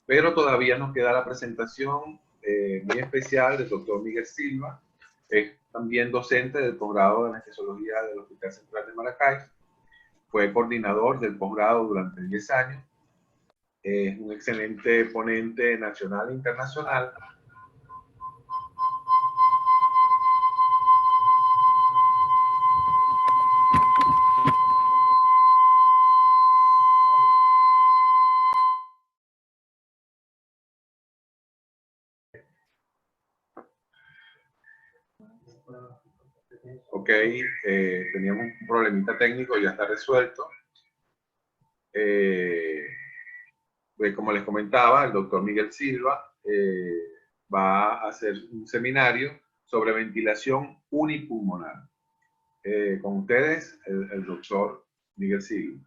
pero todavía nos queda la presentación muy especial del doctor Miguel Silva. Es también docente del posgrado de anestesiología del Hospital Central de Maracay. Fue coordinador del posgrado durante 10 años. Es un excelente ponente nacional e internacional. Ok, teníamos un problemita técnico, ya está resuelto. Como les comentaba, el doctor Miguel Silva va a hacer un seminario sobre ventilación unipulmonar. Con ustedes, el doctor Miguel Silva.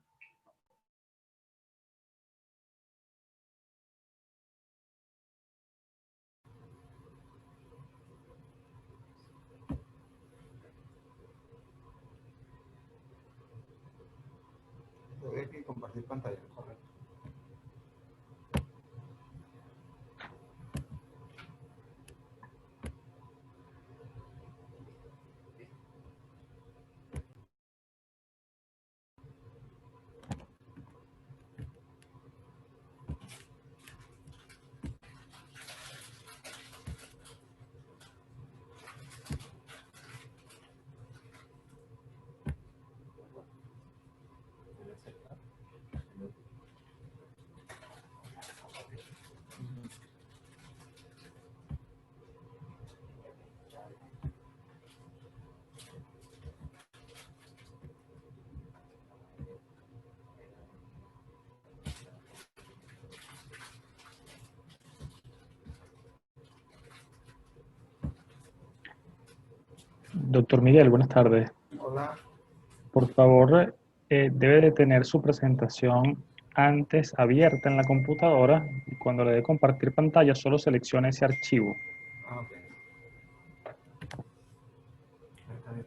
Hay que compartir pantalla, correcto. Doctor Miguel, buenas tardes. Hola. Por favor, debe de tener su presentación antes abierta en la computadora y cuando le dé compartir pantalla solo seleccione ese archivo. Ah, ok. Está bien.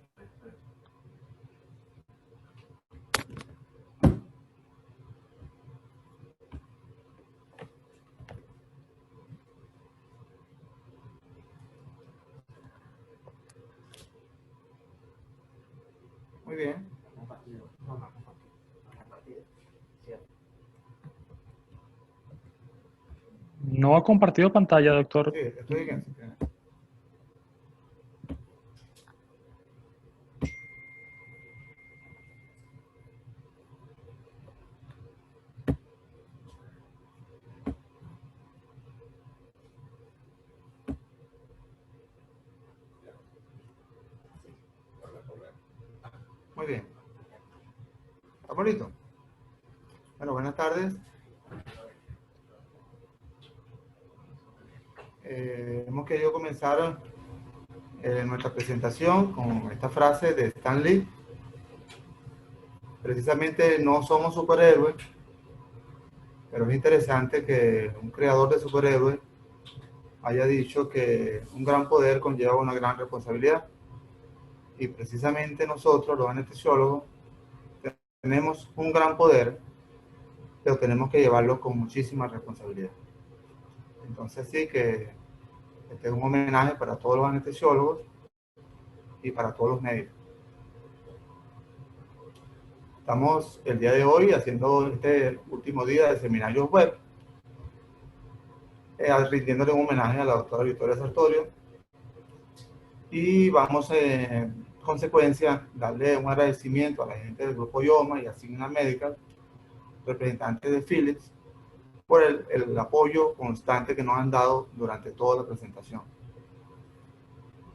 Muy bien. ¿No ha compartido pantalla, doctor? Sí, estoy bien. Muy bien. ¿Estamos listos? Bueno, buenas tardes. Hemos querido comenzar nuestra presentación con esta frase de Stan Lee. Precisamente no somos superhéroes, pero es interesante que un creador de superhéroes haya dicho que un gran poder conlleva una gran responsabilidad. Y precisamente nosotros, los anestesiólogos, tenemos un gran poder, pero tenemos que llevarlo con muchísima responsabilidad. Entonces sí que este es un homenaje para todos los anestesiólogos y para todos los médicos. Estamos el día de hoy haciendo este último día de seminarios web, rindiéndole un homenaje a la doctora Victoria Sartorio, y vamos en consecuencia darle un agradecimiento a la gente del grupo IOMA y a Signa Medical, representantes de Philips, por el apoyo constante que nos han dado durante toda la presentación.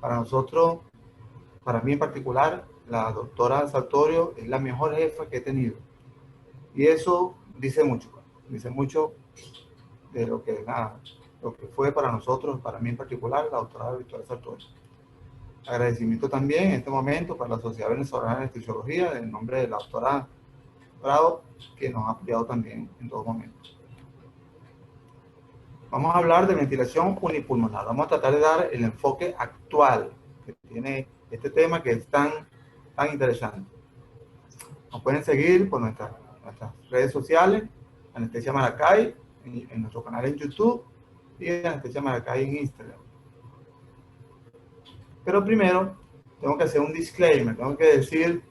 Para nosotros, para mí en particular, la doctora Sartorio es la mejor jefa que he tenido. Y eso dice mucho de lo que fue para nosotros, para mí en particular, la doctora Victoria Sartorio. Agradecimiento también en este momento para la Sociedad Venezolana de Anestesiología, en nombre de la doctora Prado, que nos ha apoyado también en todo momento. Vamos a hablar de ventilación unipulmonar. Vamos a tratar de dar el enfoque actual que tiene este tema, que es tan interesante. Nos pueden seguir por nuestras redes sociales, Anestesia Maracay, en nuestro canal en YouTube y en Anestesia Maracay en Instagram. Pero primero tengo que hacer un disclaimer, tengo que decir,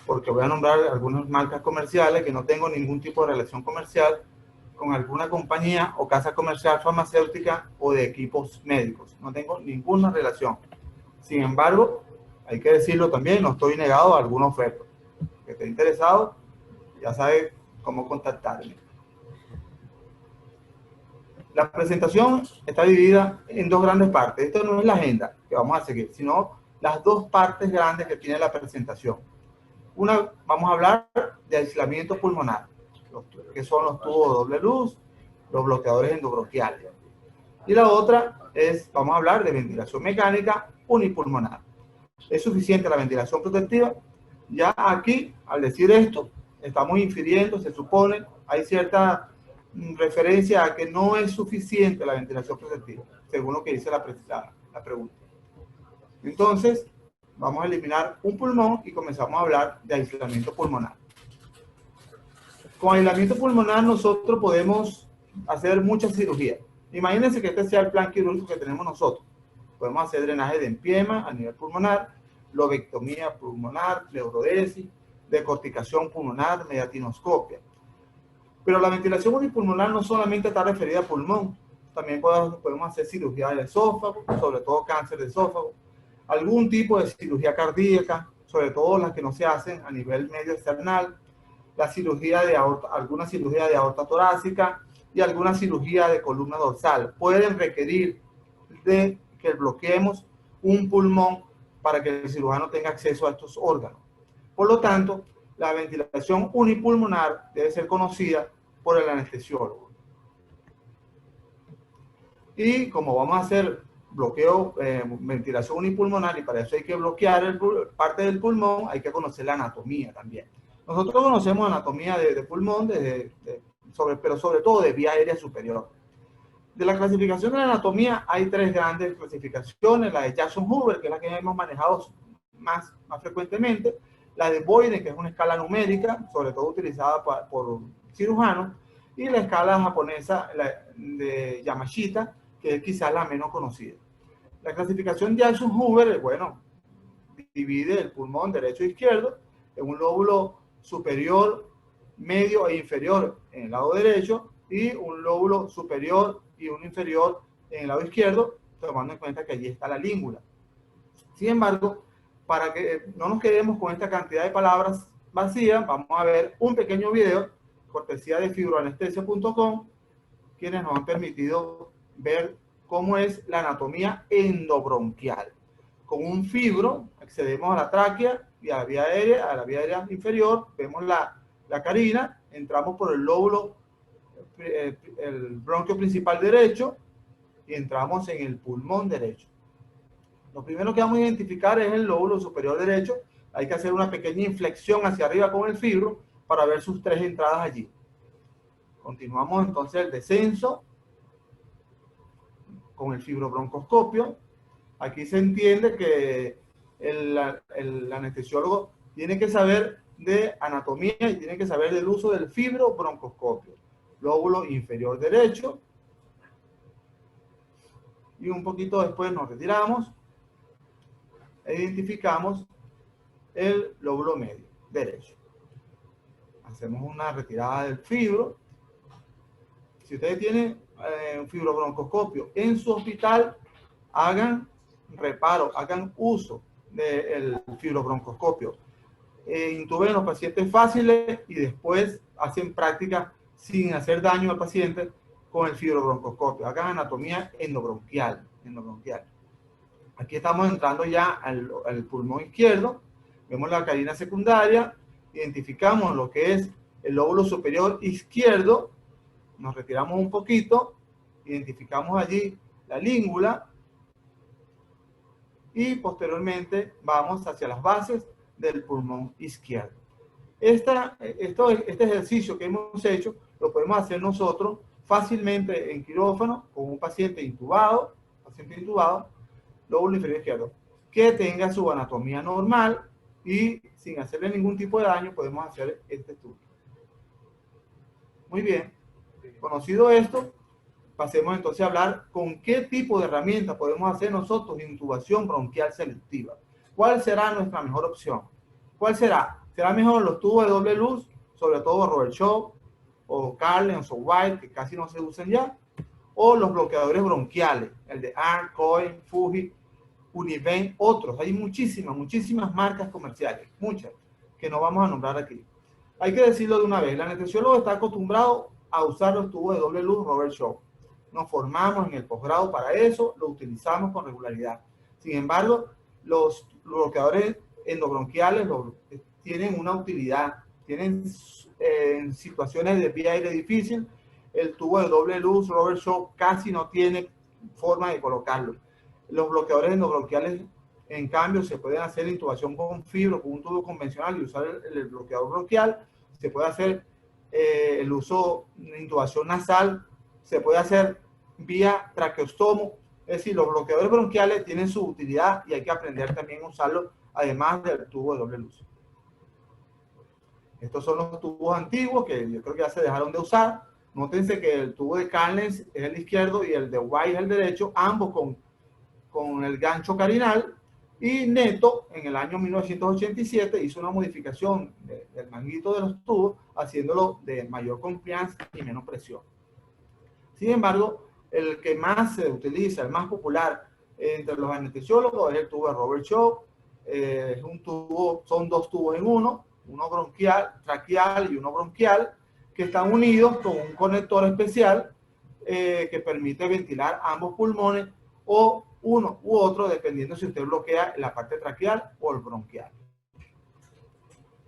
porque voy a nombrar algunas marcas comerciales, que no tengo ningún tipo de relación comercial con alguna compañía o casa comercial farmacéutica o de equipos médicos. No tengo ninguna relación. Sin embargo, hay que decirlo también, no estoy negado a alguna oferta. Que esté interesado, ya sabe cómo contactarme. La presentación está dividida en dos grandes partes. Esto no es la agenda que vamos a seguir, sino las dos partes grandes que tiene la presentación. Una, vamos a hablar de aislamiento pulmonar, que son los tubos de doble luz, los bloqueadores endobronquiales. Y la otra es, vamos a hablar de ventilación mecánica unipulmonar. ¿Es suficiente la ventilación protectiva? Ya aquí, al decir esto, estamos infiriendo, se supone, hay cierta referencia a que no es suficiente la ventilación protectiva, según lo que dice la pregunta. Entonces, vamos a eliminar un pulmón y comenzamos a hablar de aislamiento pulmonar. Con aislamiento pulmonar nosotros podemos hacer muchas cirugías. Imagínense que este sea el plan quirúrgico que tenemos nosotros. Podemos hacer drenaje de empiema a nivel pulmonar, lobectomía pulmonar, pleurodesis, decorticación pulmonar, mediatinoscopia. Pero la ventilación unipulmonar no solamente está referida a pulmón, también podemos hacer cirugía del esófago, sobre todo cáncer de esófago, algún tipo de cirugía cardíaca, sobre todo las que no se hacen a nivel medio external, la cirugía de aorta, alguna cirugía de aorta torácica y alguna cirugía de columna dorsal. Pueden requerir de que bloqueemos un pulmón para que el cirujano tenga acceso a estos órganos. Por lo tanto, la ventilación unipulmonar debe ser conocida por el anestesiólogo. Y como vamos a hacer bloqueo, ventilación unipulmonar, y para eso hay que bloquear parte del pulmón, hay que conocer la anatomía también. Nosotros conocemos anatomía de pulmón, pero sobre todo de vía aérea superior. De la clasificación de la anatomía hay tres grandes clasificaciones: la de Jackson-Hoover, que es la que hemos manejado más frecuentemente; la de Boyden, que es una escala numérica, sobre todo utilizada por cirujanos; y la escala japonesa de Yamashita, que es quizás la menos conocida. La clasificación de Jackson-Hoover, bueno, divide el pulmón derecho e izquierdo en un lóbulo superior, medio e inferior en el lado derecho y un lóbulo superior y uno inferior en el lado izquierdo, tomando en cuenta que allí está la língula. Sin embargo, para que no nos quedemos con esta cantidad de palabras vacías, vamos a ver un pequeño video, cortesía de fibroanestesia.com, quienes nos han permitido ver cómo es la anatomía endobronquial. Con un fibro accedemos a la tráquea y a la vía aérea inferior, vemos la carina, entramos por el lóbulo, el bronquio principal derecho, y entramos en el pulmón derecho. Lo primero que vamos a identificar es el lóbulo superior derecho. Hay que hacer una pequeña inflexión hacia arriba con el fibro para ver sus tres entradas allí. Continuamos entonces el descenso con el fibrobroncoscopio. Aquí se entiende que el anestesiólogo tiene que saber de anatomía y tiene que saber del uso del fibrobroncoscopio. Lóbulo inferior derecho. Y un poquito después nos retiramos e identificamos el lóbulo medio derecho. Hacemos una retirada del fibro. Si ustedes tienen un fibrobroncoscopio en su hospital, hagan reparo, hagan uso del fibrobroncoscopio. Intuben a los pacientes fáciles y después hacen práctica sin hacer daño al paciente con el fibrobroncoscopio. Hagan anatomía endobronquial. Aquí estamos entrando ya al pulmón izquierdo. Vemos la carina secundaria, identificamos lo que es el lóbulo superior izquierdo, nos retiramos un poquito, identificamos allí la língula y posteriormente vamos hacia las bases del pulmón izquierdo. Este ejercicio que hemos hecho lo podemos hacer nosotros fácilmente en quirófano con un paciente intubado, lóbulo inferior izquierdo, que tenga su anatomía normal y sin hacerle ningún tipo de daño podemos hacer este estudio. Muy bien. Conocido esto, pasemos entonces a hablar con qué tipo de herramienta podemos hacer nosotros intubación bronquial selectiva. ¿Cuál será nuestra mejor opción? ¿Cuál será? ¿Será mejor los tubos de doble luz, sobre todo Robert Shaw o Carlens o White, que casi no se usan ya? ¿O los bloqueadores bronquiales, el de Arm, Cohen, Fuji, Univen, otros? Hay muchísimas marcas comerciales, muchas, que no vamos a nombrar aquí. Hay que decirlo de una vez, el anestesiólogo está acostumbrado a usar los tubos de doble luz Robert Shaw. Nos formamos en el posgrado para eso, lo utilizamos con regularidad. Sin embargo, los bloqueadores endobronquiales tienen una utilidad, tienen en situaciones de vía aire difícil, el tubo de doble luz Robert Shaw casi no tiene forma de colocarlo. Los bloqueadores endobronquiales, en cambio, se pueden hacer intubación con fibro, con un tubo convencional y usar el bloqueador bronquial. Se puede hacer el uso de intubación nasal, se puede hacer vía traqueostomo. Es decir, los bloqueadores bronquiales tienen su utilidad y hay que aprender también a usarlos, además del tubo de doble luz. Estos son los tubos antiguos que yo creo que ya se dejaron de usar. Nótense que el tubo de Carlens es el izquierdo y el de White es el derecho, ambos con el gancho carinal. Y Neto, en el año 1987, hizo una modificación del manguito de los tubos, haciéndolo de mayor confianza y menos presión. Sin embargo, el que más se utiliza, el más popular entre los anestesiólogos, es el tubo de Robert Shaw. Es un tubo, son dos tubos en uno bronquial, traqueal y uno bronquial, que están unidos con un conector especial que permite ventilar ambos pulmones o uno u otro, dependiendo si usted bloquea la parte traqueal o el bronquial.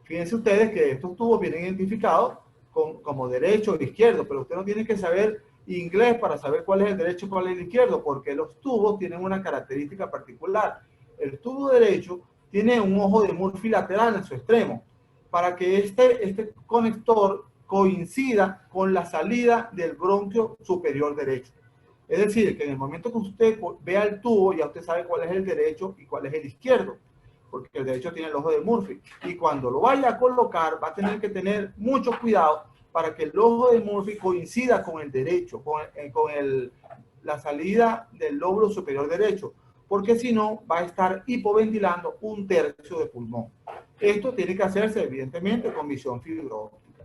Fíjense ustedes que estos tubos vienen identificados como derecho o izquierdo, pero usted no tiene que saber inglés para saber cuál es el derecho y cuál es el izquierdo, porque los tubos tienen una característica particular. El tubo derecho tiene un ojo de Murphy lateral en su extremo, para que este conector coincida con la salida del bronquio superior derecho. Es decir, que en el momento que usted vea el tubo, ya usted sabe cuál es el derecho y cuál es el izquierdo, porque el derecho tiene el ojo de Murphy. Y cuando lo vaya a colocar, va a tener que tener mucho cuidado para que el ojo de Murphy coincida con el derecho, con la salida del lóbulo superior derecho, porque si no, va a estar hipoventilando un tercio de pulmón. Esto tiene que hacerse, evidentemente, con visión fibroóptica.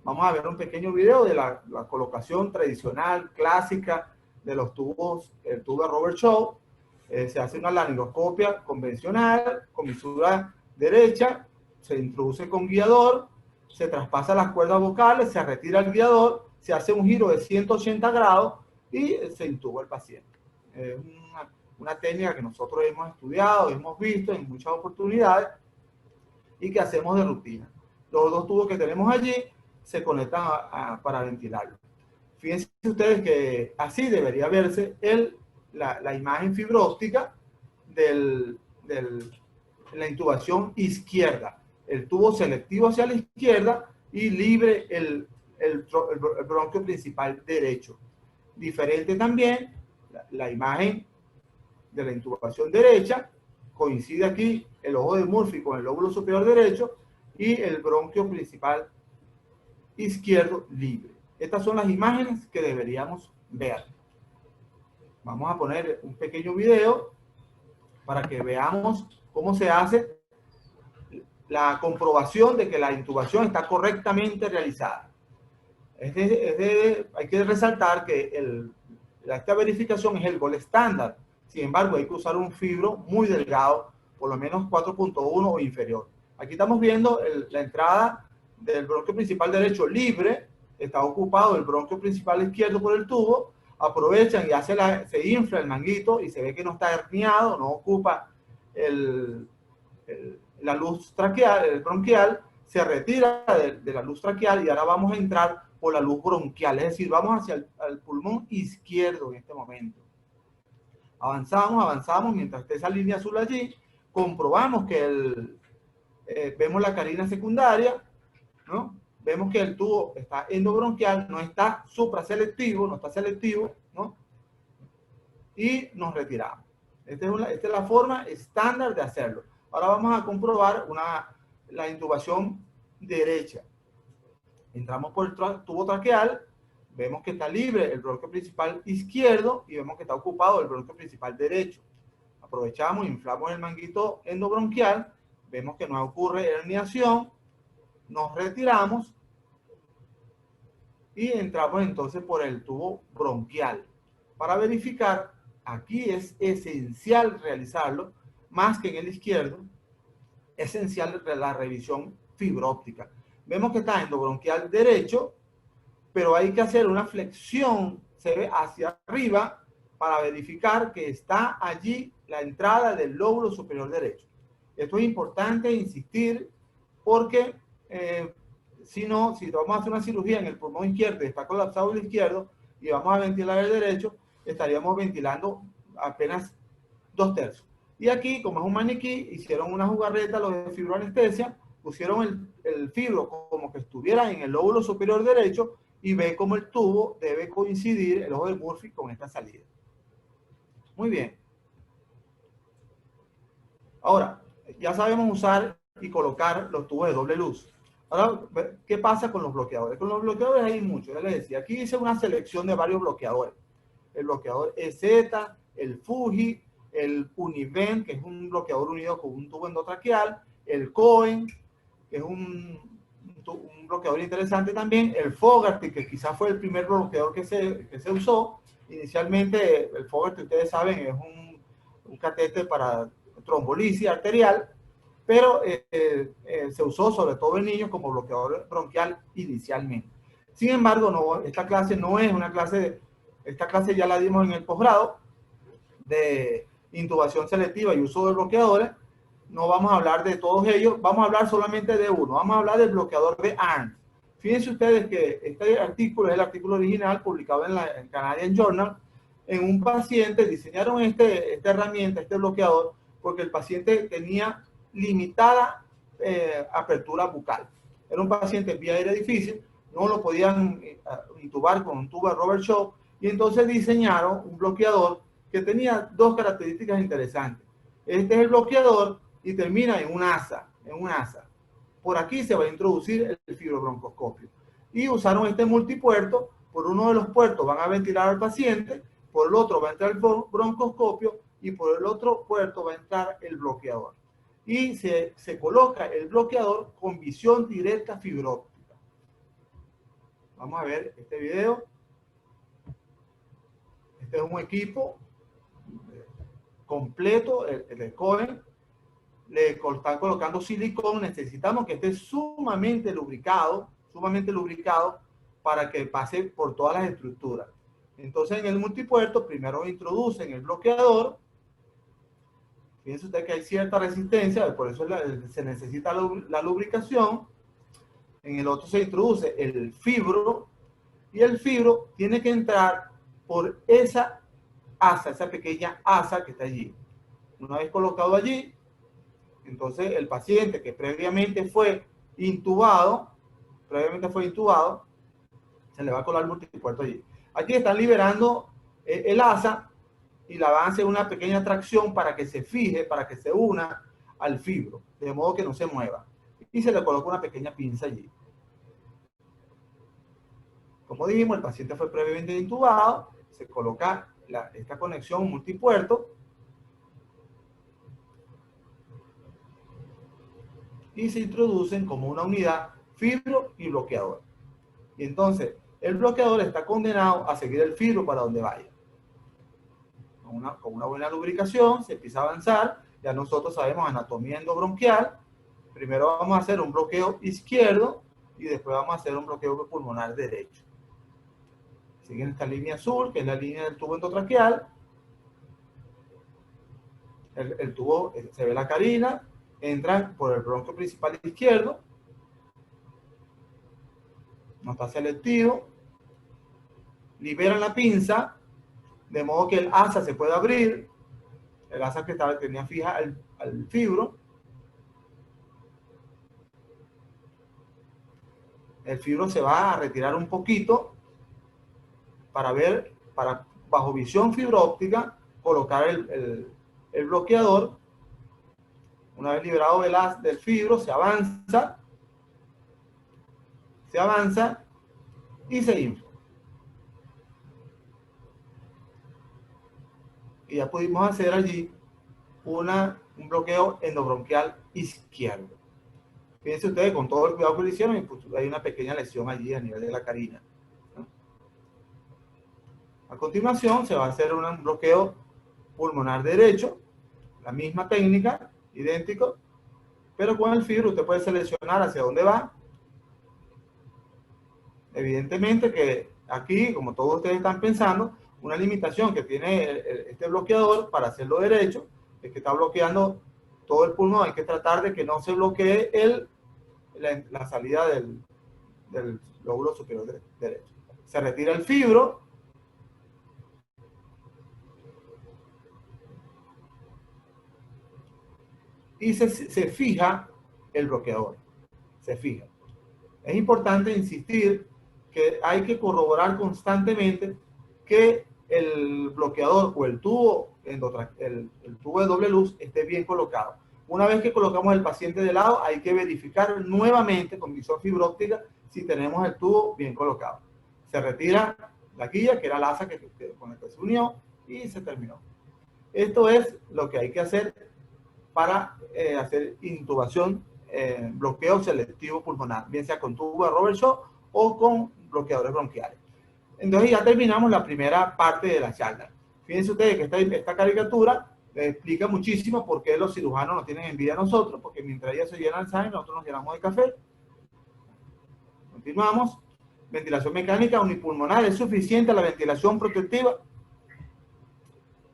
Vamos a ver un pequeño video de la colocación tradicional, clásica, de los tubos, el tubo de Robert Shaw. Se hace una laringoscopia convencional, con misura derecha, se introduce con guiador, se traspasa las cuerdas vocales, se retira el guiador, se hace un giro de 180 grados y se intuba el paciente. Es una técnica que nosotros hemos estudiado, hemos visto en muchas oportunidades y que hacemos de rutina. Los dos tubos que tenemos allí se conectan para ventilarlo. Fíjense ustedes que así debería verse la imagen fibra óptica de la intubación izquierda. El tubo selectivo hacia la izquierda y libre el bronquio principal derecho. Diferente también la imagen de la intubación derecha, coincide aquí el ojo de Murphy con el lóbulo superior derecho y el bronquio principal izquierdo libre. Estas son las imágenes que deberíamos ver. Vamos a poner un pequeño video para que veamos cómo se hace la comprobación de que la intubación está correctamente realizada. Hay que resaltar que esta verificación es el gold estándar. Sin embargo, hay que usar un fibro muy delgado, por lo menos 4.1 o inferior. Aquí estamos viendo la entrada del bronquio principal derecho libre, está ocupado el bronquio principal izquierdo por el tubo, aprovechan y se infla el manguito y se ve que no está herniado, no ocupa la luz traqueal, el bronquial, se retira de la luz traqueal y ahora vamos a entrar por la luz bronquial, es decir, vamos hacia el pulmón izquierdo en este momento. Avanzamos, mientras esté esa línea azul allí, comprobamos que vemos la carina secundaria, ¿no? Vemos que el tubo está endobronquial, no está supraselectivo, no está selectivo, ¿no? Y nos retiramos. Esta es la forma estándar de hacerlo. Ahora vamos a comprobar la intubación derecha. Entramos por el tubo traqueal, vemos que está libre el bronquio principal izquierdo y vemos que está ocupado el bronquio principal derecho. Aprovechamos, inflamos el manguito endobronquial, vemos que no ocurre herniación, nos retiramos y entramos entonces por el tubo bronquial. Para verificar, aquí es esencial realizarlo, más que en el izquierdo, esencial la revisión fibróptica. Vemos que está endobronquial derecho, pero hay que hacer una flexión, se ve hacia arriba, para verificar que está allí la entrada del lóbulo superior derecho. Esto es importante insistir porque si vamos a hacer una cirugía en el pulmón izquierdo y está colapsado el izquierdo y vamos a ventilar el derecho, estaríamos ventilando apenas 2/3. Y aquí, como es un maniquí, hicieron una jugarreta, los de fibroanestesia, pusieron el fibro como que estuviera en el lóbulo superior derecho y ve cómo el tubo debe coincidir, el ojo de Murphy, con esta salida. Muy bien. Ahora, ya sabemos usar y colocar los tubos de doble luz. Ahora, ¿qué pasa con los bloqueadores? Con los bloqueadores hay muchos, ya les decía. Aquí hice una selección de varios bloqueadores. El bloqueador EZ, el Fuji, el Univent, que es un bloqueador unido con un tubo endotraqueal, el Cohen, que es un bloqueador interesante también, el Fogarty, que quizás fue el primer bloqueador que se usó. Inicialmente, el Fogarty, ustedes saben, es un catéter para trombolisis arterial, pero se usó sobre todo en niños como bloqueador bronquial inicialmente. Sin embargo, no, esta clase no es una clase, esta clase ya la dimos en el posgrado de intubación selectiva y uso de bloqueadores. No vamos a hablar de todos ellos, vamos a hablar solamente de uno, vamos a hablar del bloqueador de Arns. Fíjense ustedes que este artículo es el artículo original publicado en el Canadian Journal. En un paciente diseñaron esta herramienta, este bloqueador, porque el paciente tenía limitada apertura bucal. Era un paciente vía aérea difícil, no lo podían intubar con un tubo de Robert Shaw, y entonces diseñaron un bloqueador que tenía dos características interesantes. Este es el bloqueador y termina en un asa, Por aquí se va a introducir el fibrobroncoscopio. Y usaron este multipuerto. Por uno de los puertos van a ventilar al paciente, por el otro va a entrar el broncoscopio y por el otro puerto va a entrar el bloqueador. Y se coloca el bloqueador con visión directa fibróptica. Vamos a ver este video. Este es un equipo completo, el Cohen. Le están colocando silicón. Necesitamos que esté sumamente lubricado para que pase por todas las estructuras. Entonces, en el multipuerto, primero introducen el bloqueador. Fíjense usted que hay cierta resistencia, por eso se necesita la lubricación. En el otro se introduce el fibro, y el fibro tiene que entrar por esa asa, esa pequeña asa que está allí. Una vez colocado allí, entonces el paciente que previamente fue intubado, se le va a colar el multipuerto allí. Aquí están liberando el asa y la van a hacer una pequeña tracción para que se fije, para que se una al fibro, de modo que no se mueva. Y se le coloca una pequeña pinza allí. Como dijimos, el paciente fue previamente intubado, se coloca esta conexión multipuerto y se introducen como una unidad fibro y bloqueador. Y entonces, el bloqueador está condenado a seguir el fibro para donde vaya. Con una buena lubricación se empieza a avanzar. Ya nosotros sabemos anatomía endobronquial. Primero vamos a hacer un bloqueo izquierdo y después vamos a hacer un bloqueo pulmonar derecho. Siguen esta línea azul, que es la línea del tubo endotraqueal. El tubo, se ve la carina, entran por el bronquio principal izquierdo. No está selectivo. Liberan la pinza, de modo que el asa se puede abrir. El asa que tenía fija al fibro. El fibro se va a retirar un poquito para ver, bajo visión fibróptica, colocar el bloqueador. Una vez liberado del fibro, se avanza y se infla. y ya pudimos hacer allí un bloqueo endobronquial izquierdo. Fíjense ustedes, con todo el cuidado que le hicieron, pues, hay una pequeña lesión allí a nivel de la carina, ¿no? A continuación se va a hacer un bloqueo pulmonar derecho, la misma técnica, idéntico, pero con el fibro usted puede seleccionar hacia dónde va. Evidentemente que aquí, como todos ustedes están pensando, una limitación que tiene este bloqueador para hacerlo derecho es que está bloqueando todo el pulmón. Hay que tratar de que no se bloquee la salida del lóbulo superior derecho. Se retira el fibro. Y se fija el bloqueador. Se fija. Es importante insistir que hay que corroborar constantemente que el bloqueador o el tubo de doble luz esté bien colocado. Una vez que colocamos el paciente de lado, hay que verificar nuevamente con visor fibra óptica si tenemos el tubo bien colocado. Se retira la guía, que era la asa con la que se unió, y se terminó. Esto es lo que hay que hacer para hacer intubación, bloqueo selectivo pulmonar, bien sea con tubo de Robert Shaw o con bloqueadores bronquiales. Entonces ya terminamos la primera parte de la charla. Fíjense ustedes que esta caricatura explica muchísimo por qué los cirujanos nos tienen envidia a nosotros, porque mientras ellos se llenan de sangre, nosotros nos llenamos de café. Continuamos. Ventilación mecánica unipulmonar. ¿Es suficiente la ventilación protectiva?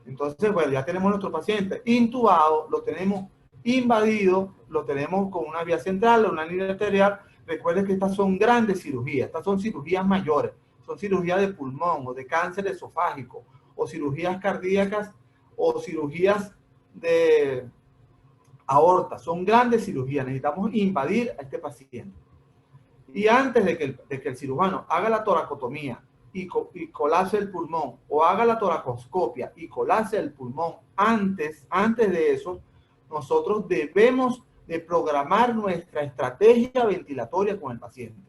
Entonces, bueno, ya tenemos nuestro paciente intubado, lo tenemos invadido, lo tenemos con una vía central, una línea arterial. Recuerden que estas son grandes cirugías, estas son cirugías mayores, son cirugías de pulmón o de cáncer esofágico, o cirugías cardíacas, o cirugías de aorta. Son grandes cirugías, necesitamos invadir a este paciente. Y antes de que el cirujano haga la toracotomía y colapse el pulmón, o haga la toracoscopia y colapse el pulmón, antes de eso, nosotros debemos de programar nuestra estrategia ventilatoria con el paciente.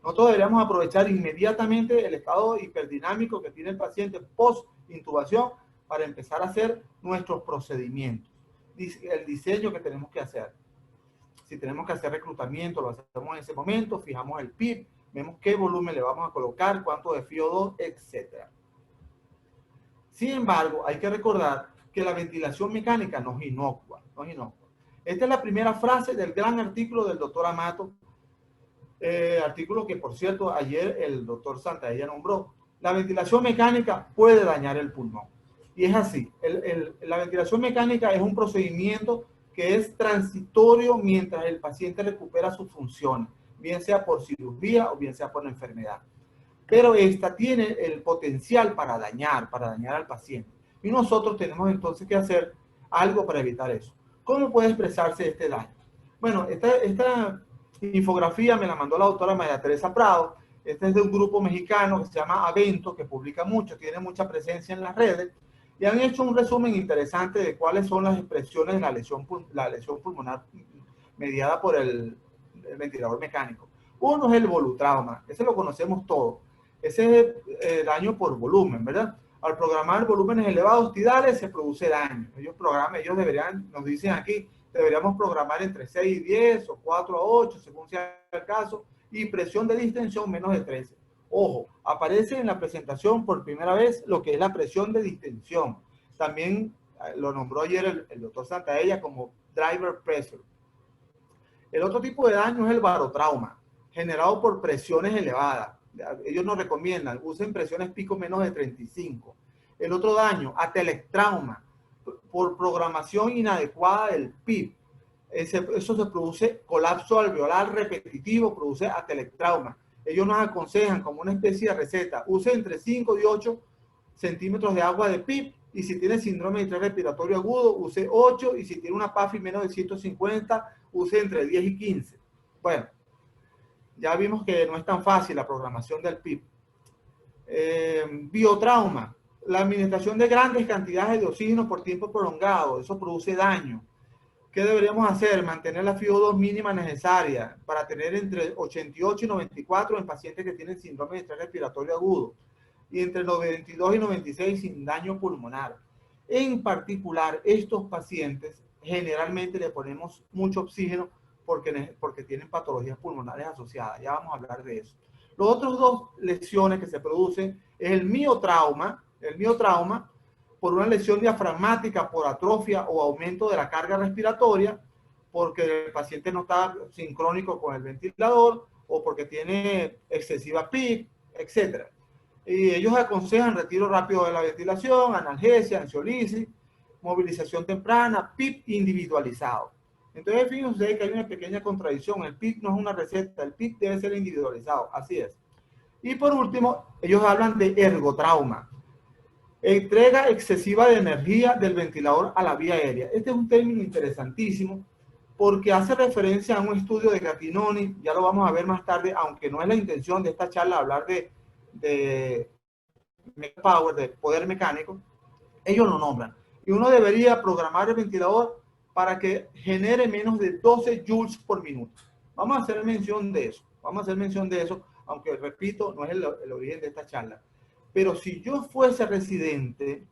Nosotros deberíamos aprovechar inmediatamente el estado hiperdinámico que tiene el paciente post-intubación para empezar a hacer nuestros procedimientos, el diseño que tenemos que hacer. Si tenemos que hacer reclutamiento, lo hacemos en ese momento, fijamos el PIB, vemos qué volumen le vamos a colocar, cuánto de FiO2, etc. Sin embargo, hay que recordar que la ventilación mecánica no es inocua, Esta es la primera frase del gran artículo del doctor Amato, artículo que, por cierto, ayer el doctor Santaella nombró. La ventilación mecánica puede dañar el pulmón. Y es así. La ventilación mecánica es un procedimiento que es transitorio mientras el paciente recupera sus funciones, bien sea por cirugía o bien sea por enfermedad. Pero esta tiene el potencial para dañar al paciente. Y nosotros tenemos entonces que hacer algo para evitar eso. ¿Cómo puede expresarse este daño? Bueno, esta infografía me la mandó la doctora María Teresa Prado. Este es de un grupo mexicano que se llama Avento, que publica mucho, tiene mucha presencia en las redes. Y han hecho un resumen interesante de cuáles son las expresiones de la lesión pulmonar mediada por el ventilador mecánico. Uno es el volutrauma, ese lo conocemos todos. Ese es daño por volumen, ¿verdad? Al programar volúmenes elevados tidales se produce daño. Ellos deberían, nos dicen aquí, deberíamos programar entre 6 y 10 o 4 a 8, según sea el caso, y presión de distensión menos de 13. Ojo, aparece en la presentación por primera vez lo que es la presión de distensión. También lo nombró ayer el doctor Santaella como driver pressure. El otro tipo de daño es el barotrauma, generado por presiones elevadas. Ellos nos recomiendan, usen presiones pico menos de 35. El otro daño, atelectrauma, por programación inadecuada del PIB. Eso se produce colapso alveolar repetitivo, produce atelectrauma. Ellos nos aconsejan como una especie de receta, use entre 5 y 8 centímetros de agua de PIB, y si tiene síndrome de estrés respiratorio agudo, use 8, y si tiene una PAFI menos de 150, use entre 10 y 15. Bueno, ya vimos que no es tan fácil la programación del PIB. Biotrauma, la administración de grandes cantidades de oxígeno por tiempo prolongado, eso produce daño. ¿Qué deberíamos hacer? Mantener la FiO2 mínima necesaria para tener entre 88 y 94 en pacientes que tienen síndrome de estrés respiratorio agudo, y entre 92 y 96 sin daño pulmonar. En particular, estos pacientes generalmente le ponemos mucho oxígeno porque tienen patologías pulmonares asociadas. Ya vamos a hablar de eso. Los otros dos lesiones que se producen es el miotrauma por una lesión diafragmática, por atrofia o aumento de la carga respiratoria, porque el paciente no está sincrónico con el ventilador o porque tiene excesiva PIC, etc. Y ellos aconsejan retiro rápido de la ventilación, analgesia, ansiolisis, movilización temprana, PIP individualizado. Entonces, fíjense ustedes que hay una pequeña contradicción. El PIP no es una receta, el PIP debe ser individualizado, así es. Y por último, ellos hablan de ergotrauma. Entrega excesiva de energía del ventilador a la vía aérea. Este es un término interesantísimo porque hace referencia a un estudio de Gattinoni, ya lo vamos a ver más tarde, aunque no es la intención de esta charla hablar de power, de poder mecánico, ellos lo nombran. Y uno debería programar el ventilador para que genere menos de 12 joules por minuto. Vamos a hacer mención de eso, aunque repito, no es el origen de esta charla. Pero si yo fuese residente,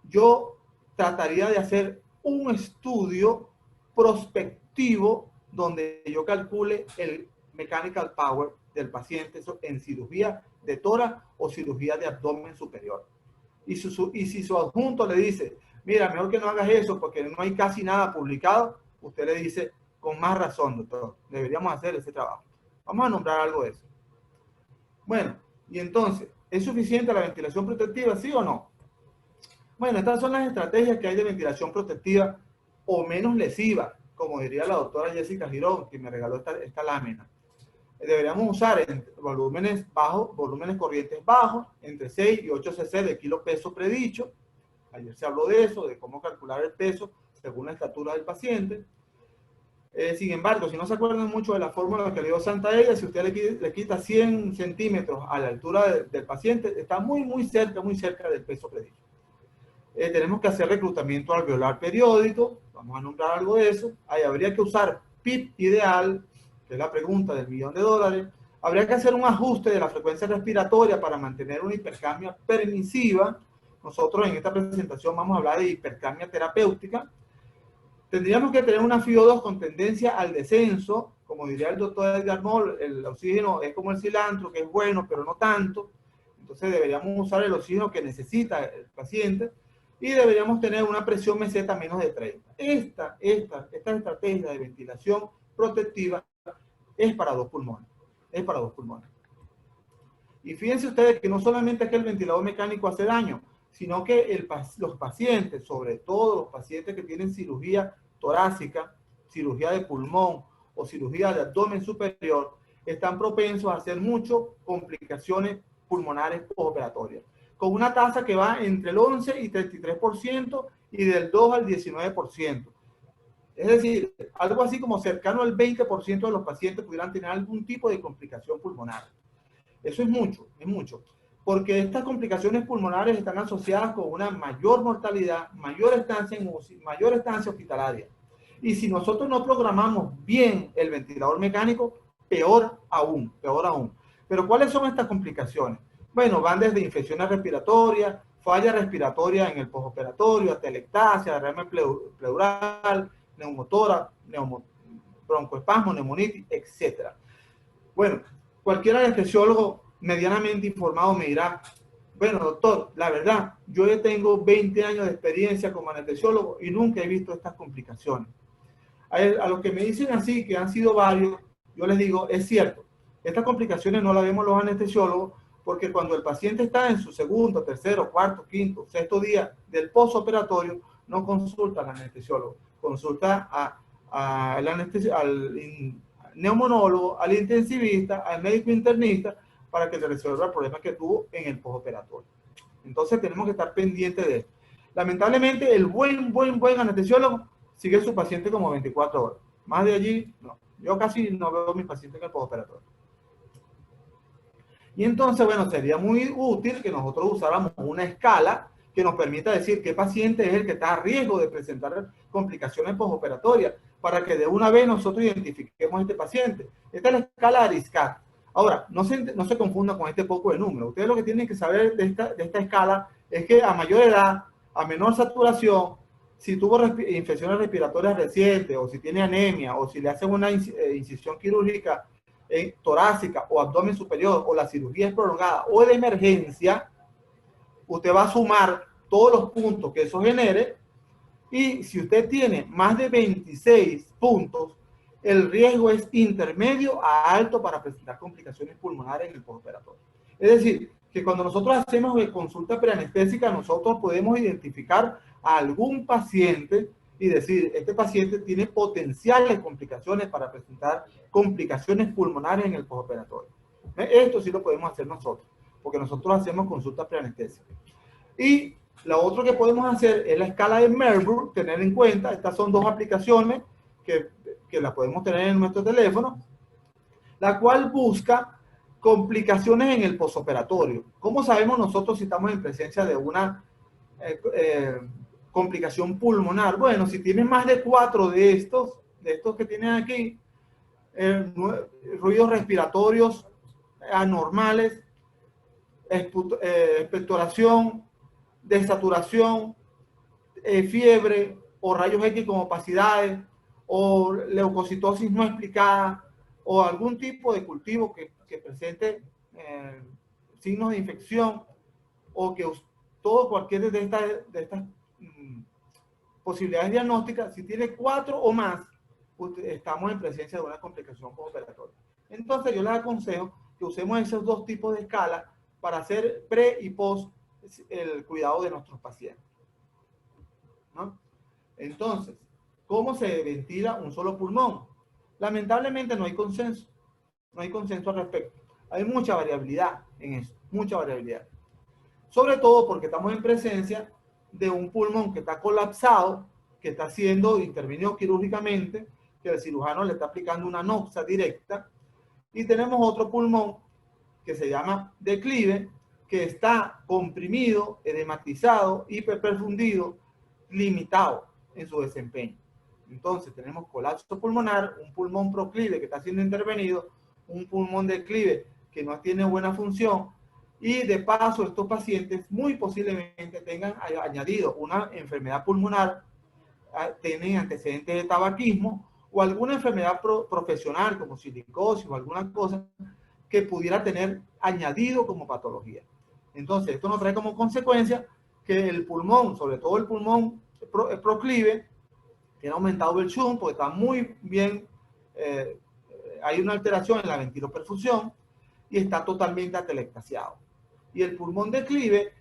yo trataría de hacer un estudio prospectivo donde yo calcule el mechanical power del paciente en cirugía de tórax o cirugía de abdomen superior. Y si su adjunto le dice, mira, mejor que no hagas eso porque no hay casi nada publicado, usted le dice, con más razón, doctor, deberíamos hacer ese trabajo. Vamos a nombrar algo de eso. Bueno, y entonces, ¿es suficiente la ventilación protectiva, sí o no? Bueno, estas son las estrategias que hay de ventilación protectiva o menos lesiva, como diría la doctora Jessica Girón, que me regaló esta lámina. Deberíamos usar en volúmenes bajos, volúmenes corrientes bajos, entre 6 y 8 cc de kilo peso predicho. Ayer se habló de eso, de cómo calcular el peso según la estatura del paciente. Sin embargo, si no se acuerdan mucho de la fórmula que le dio Santaella, si usted le quita 100 centímetros a la altura del paciente, está muy cerca del peso predicho. Tenemos que hacer reclutamiento alveolar periódico, vamos a nombrar algo de eso. Ahí habría que usar PIP ideal, que es la pregunta del $1.000.000. Habría que hacer un ajuste de la frecuencia respiratoria para mantener una hipercapnia permisiva. Nosotros en esta presentación vamos a hablar de hipercapnia terapéutica. Tendríamos que tener una FiO2 con tendencia al descenso. Como diría el doctor Edgar Moll, el oxígeno es como el cilantro, que es bueno, pero no tanto. Entonces deberíamos usar el oxígeno que necesita el paciente. Y deberíamos tener una presión meseta menos de 30. Esta estrategia de ventilación protectiva es para dos pulmones. Y fíjense ustedes que no solamente es que el ventilador mecánico hace daño, sino que los pacientes, sobre todo los pacientes que tienen cirugía torácica, cirugía de pulmón o cirugía de abdomen superior, están propensos a hacer muchas complicaciones pulmonares postoperatorias, con una tasa que va entre el 11 y 33% y del 2 al 19%. Es decir, algo así como cercano al 20% de los pacientes pudieran tener algún tipo de complicación pulmonar. Eso es mucho, porque estas complicaciones pulmonares están asociadas con una mayor mortalidad, mayor estancia en UCI, mayor estancia hospitalaria. Y si nosotros no programamos bien el ventilador mecánico, peor aún. Pero ¿cuáles son estas complicaciones? Bueno, van desde infecciones respiratorias, falla respiratoria en el postoperatorio, atelectasia, derrame pleural, neumotórax, broncoespasmo, neumonitis, etc. Bueno, cualquier anestesiólogo medianamente informado me dirá, bueno, doctor, la verdad, yo ya tengo 20 años de experiencia como anestesiólogo y nunca he visto estas complicaciones. A los que me dicen así, que han sido varios, yo les digo, es cierto, estas complicaciones no las vemos los anestesiólogos porque cuando el paciente está en su segundo, tercero, cuarto, quinto, sexto día del postoperatorio, no consulta al anestesiólogo, consulta al neumonólogo, al intensivista, al médico internista, para que se resuelva el problema que tuvo en el postoperatorio. Entonces tenemos que estar pendientes de esto. Lamentablemente, el buen anestesiólogo sigue a su paciente como 24 horas. Más de allí, no. Yo casi no veo a mis pacientes en el postoperatorio. Y entonces, bueno, sería muy útil que nosotros usáramos una escala que nos permita decir qué paciente es el que está a riesgo de presentar complicaciones postoperatorias, para que de una vez nosotros identifiquemos a este paciente. Esta es la escala ARISCAT. Ahora, no se confunda con este poco de números. Ustedes lo que tienen que saber de esta escala es que a mayor edad, a menor saturación, si tuvo infecciones respiratorias recientes, o si tiene anemia, o si le hacen una incisión quirúrgica torácica o abdomen superior, o la cirugía es prolongada o de emergencia, usted va a sumar todos los puntos que eso genere, y si usted tiene más de 26 puntos, el riesgo es intermedio a alto para presentar complicaciones pulmonares en el postoperatorio. Es decir, que cuando nosotros hacemos consulta preanestésica, nosotros podemos identificar a algún paciente y decir, este paciente tiene potenciales complicaciones para presentar complicaciones pulmonares en el postoperatorio. Esto sí lo podemos hacer nosotros, porque nosotros hacemos consulta preanestésica. Y lo otro que podemos hacer es la escala de Marburg, tener en cuenta, estas son dos aplicaciones que las podemos tener en nuestro teléfono, la cual busca complicaciones en el postoperatorio. ¿Cómo sabemos nosotros si estamos en presencia de una complicación pulmonar? Bueno, si tienen más de 4 de estos que tienen aquí, ruidos respiratorios anormales, expectoración, desaturación, fiebre o rayos X con opacidades, o leucocitosis no explicada, o algún tipo de cultivo que presente signos de infección, o que cualquiera de estas posibilidades diagnósticas, si tiene 4 o más, estamos en presencia de una complicación postoperatoria. Entonces yo les aconsejo que usemos esos dos tipos de escala para hacer pre y post el cuidado de nuestros pacientes, ¿no? Entonces, ¿cómo se ventila un solo pulmón? Lamentablemente no hay consenso al respecto. Hay mucha variabilidad en eso, mucha variabilidad. Sobre todo porque estamos en presencia de un pulmón que está colapsado, que está siendo intervenido quirúrgicamente, que el cirujano le está aplicando una noxa directa, y tenemos otro pulmón que se llama declive, que está comprimido, edematizado, hiperperfundido, limitado en su desempeño. Entonces tenemos colapso pulmonar, un pulmón proclive que está siendo intervenido, un pulmón declive que no tiene buena función, y de paso estos pacientes muy posiblemente tengan añadido una enfermedad pulmonar, tienen antecedentes de tabaquismo o alguna enfermedad profesional como silicosis o alguna cosa que pudiera tener añadido como patología. Entonces, esto nos trae como consecuencia que el pulmón, sobre todo el pulmón proclive, tiene aumentado el shunts porque está muy bien, hay una alteración en la ventiloperfusión y está totalmente atelectasiado. Y el pulmón declive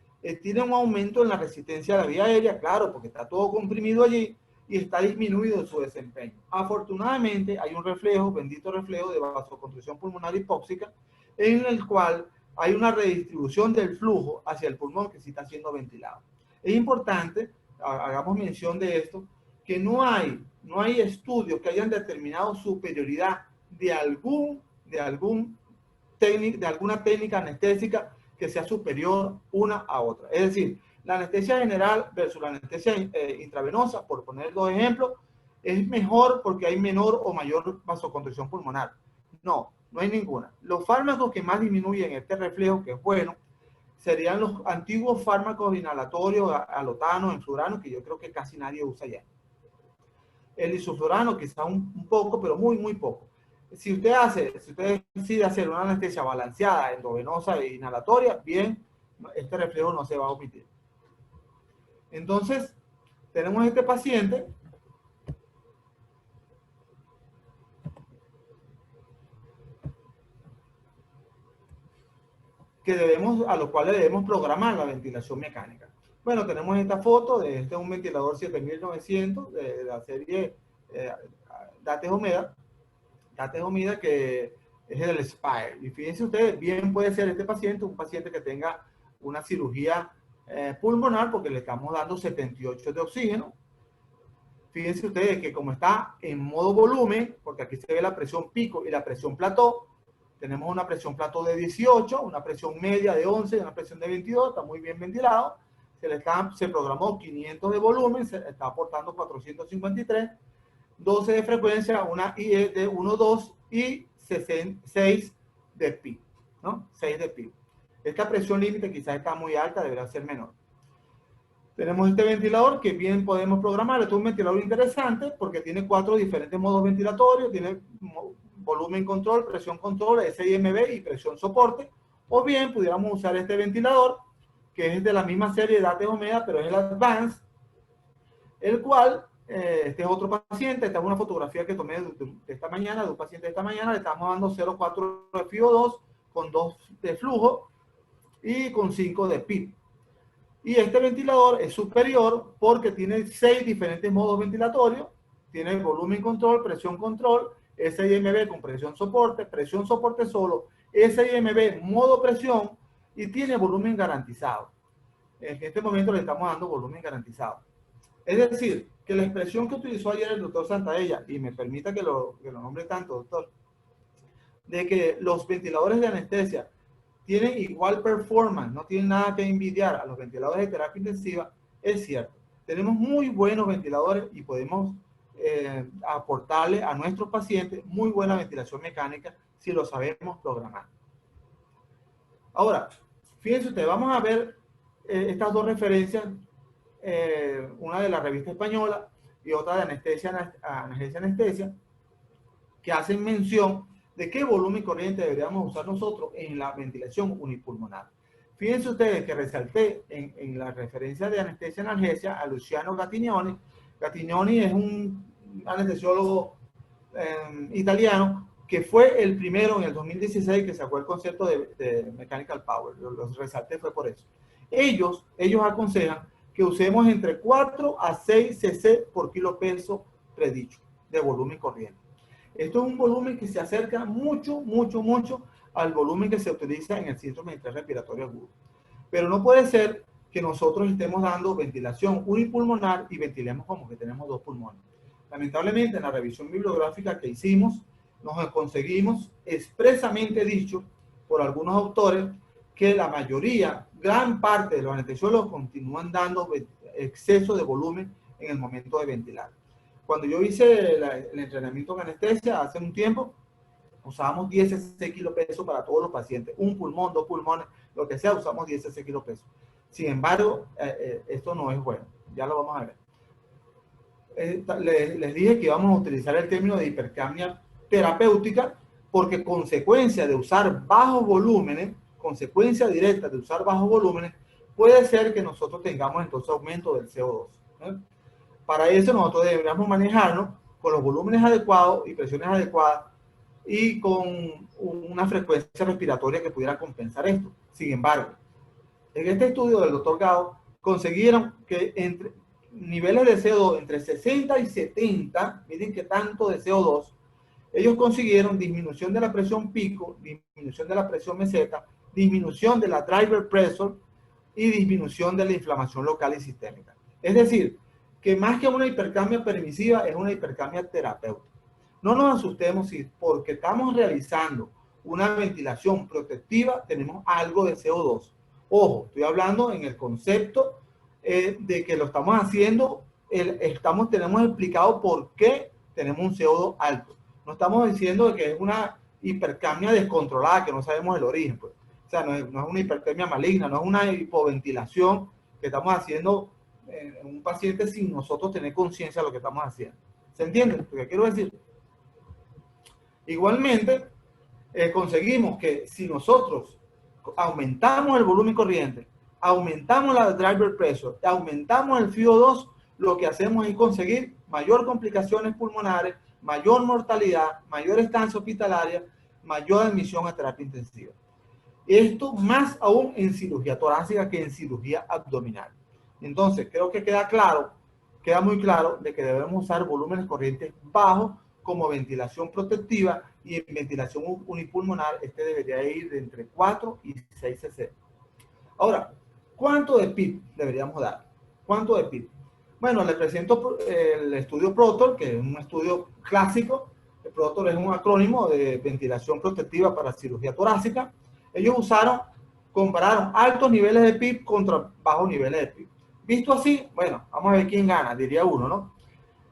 tiene un aumento en la resistencia a la vía aérea, claro, porque está todo comprimido allí y está disminuido su desempeño. Afortunadamente, hay un reflejo, bendito reflejo de vasoconstricción pulmonar hipóxica, en el cual hay una redistribución del flujo hacia el pulmón que sí está siendo ventilado. Es importante, hagamos mención de esto, que no hay estudios que hayan determinado superioridad de alguna técnica anestésica que sea superior una a otra. Es decir, la anestesia general versus la anestesia intravenosa, por poner dos ejemplos, es mejor porque hay menor o mayor vasoconstricción pulmonar. No hay ninguna. Los fármacos que más disminuyen este reflejo, que es bueno, serían los antiguos fármacos inhalatorios, alotano, enflurano, que yo creo que casi nadie usa ya. El isoflurano quizá un poco, pero muy poco. Si usted decide hacer una anestesia balanceada, endovenosa e inhalatoria, bien, este reflejo no se va a omitir. Entonces, tenemos este paciente a lo cual le debemos programar la ventilación mecánica. Bueno, tenemos esta foto de este es un ventilador 7900 de la serie Dates Omeda, que es el Spire. Y fíjense ustedes, bien puede ser este paciente, un paciente que tenga una cirugía pulmonar, porque le estamos dando 78 de oxígeno. Fíjense ustedes que como está en modo volumen, porque aquí se ve la presión pico y la presión plató, tenemos una presión plató de 18, una presión media de 11 y una presión de 22, está muy bien ventilado. Se programó 500 de volumen, se está aportando 453, 12 de frecuencia, una IE de 1,2 y 6 de PIB, ¿no? 6 de PIB. Esta presión límite quizás está muy alta, debería ser menor. Tenemos este ventilador que bien podemos programar. Este es un ventilador interesante porque tiene 4 diferentes modos ventilatorios. Tiene volumen control, presión control, SIMB y presión soporte. O bien pudiéramos usar este ventilador que es de la misma serie de AT Omega, pero es el Advance, el cual, este es otro paciente. Esta es una fotografía que tomé de esta mañana, de un paciente de esta mañana. Le estamos dando 0,4 de FiO2 con 2 de flujo y con 5 de PIB. Y este ventilador es superior porque tiene 6 diferentes modos ventilatorios. Tiene volumen control, presión control, SIMB con presión soporte solo, SIMB modo presión y tiene volumen garantizado. En este momento le estamos dando volumen garantizado. Es decir, que la expresión que utilizó ayer el doctor Santaella, y me permita que lo nombre tanto, doctor, de que los ventiladores de anestesia tienen igual performance, no tienen nada que envidiar a los ventiladores de terapia intensiva, es cierto. Tenemos muy buenos ventiladores y podemos aportarle a nuestros pacientes muy buena ventilación mecánica si lo sabemos programar. Ahora, fíjense ustedes, vamos a ver estas dos referencias, una de la revista española y otra de anestesia, que hacen mención de qué volumen corriente deberíamos usar nosotros en la ventilación unipulmonar. Fíjense ustedes que resalté en la referencia de anestesia analgesia a Luciano Gattignoni. Gattignoni es un anestesiólogo italiano que fue el primero en el 2016 que sacó el concepto de Mechanical Power. Los resalté fue por eso. Ellos aconsejan que usemos entre 4 a 6 cc por kilo peso predicho de volumen corriente. Esto es un volumen que se acerca mucho al volumen que se utiliza en el síndrome de estrés respiratorio agudo. Pero no puede ser que nosotros estemos dando ventilación unipulmonar y ventilemos como que tenemos 2 pulmones. Lamentablemente, en la revisión bibliográfica que hicimos, nos conseguimos expresamente dicho por algunos autores que la mayoría, gran parte de los anestesiólogos continúan dando exceso de volumen en el momento de ventilar. Cuando yo hice el entrenamiento en anestesia hace un tiempo, usábamos 10 cc kilo peso para todos los pacientes. Un pulmón, 2 pulmones, lo que sea, usamos 10 cc kilo peso. Sin embargo, esto no es bueno. Ya lo vamos a ver. Les dije que íbamos a utilizar el término de hipercapnia terapéutica porque consecuencia de usar bajos volúmenes, consecuencia directa de usar bajos volúmenes, puede ser que nosotros tengamos entonces aumento del CO2. Para eso nosotros deberíamos manejarnos con los volúmenes adecuados y presiones adecuadas y con una frecuencia respiratoria que pudiera compensar esto. Sin embargo, en este estudio del doctor Gao, consiguieron que entre niveles de CO2 entre 60 y 70, miren que tanto de CO2, ellos consiguieron disminución de la presión pico, disminución de la presión meseta, disminución de la driver pressure y disminución de la inflamación local y sistémica. Es decir, que más que una hipercapnia permisiva es una hipercapnia terapéutica. No nos asustemos si porque estamos realizando una ventilación protectiva tenemos algo de CO2. Ojo, estoy hablando en el concepto de que lo estamos haciendo, tenemos explicado por qué tenemos un CO2 alto. No estamos diciendo que es una hipercapnia descontrolada, que no sabemos el origen. Pues. O sea, no es una hipercapnia maligna, no es una hipoventilación que estamos haciendo en un paciente sin nosotros tener conciencia de lo que estamos haciendo. ¿Se entiende lo que quiero decir? Igualmente, conseguimos que si nosotros aumentamos el volumen corriente, aumentamos la driver pressure, aumentamos el FiO2, lo que hacemos es conseguir mayor complicaciones pulmonares, mayor mortalidad, mayor estancia hospitalaria, mayor admisión a terapia intensiva. Esto más aún en cirugía torácica que en cirugía abdominal. Entonces, creo que queda muy claro de que debemos usar volúmenes corrientes bajos como ventilación protectiva y en ventilación unipulmonar debería ir de entre 4 y 6 cc. Ahora, ¿cuánto de PIB deberíamos dar? ¿Cuánto de PIB? Bueno, les presento el estudio PROTOL, que es un estudio clásico. El PROTOL es un acrónimo de ventilación protectiva para cirugía torácica. Ellos compararon altos niveles de PIB contra bajos niveles de PIB. Visto así, bueno, vamos a ver quién gana, diría uno, ¿no?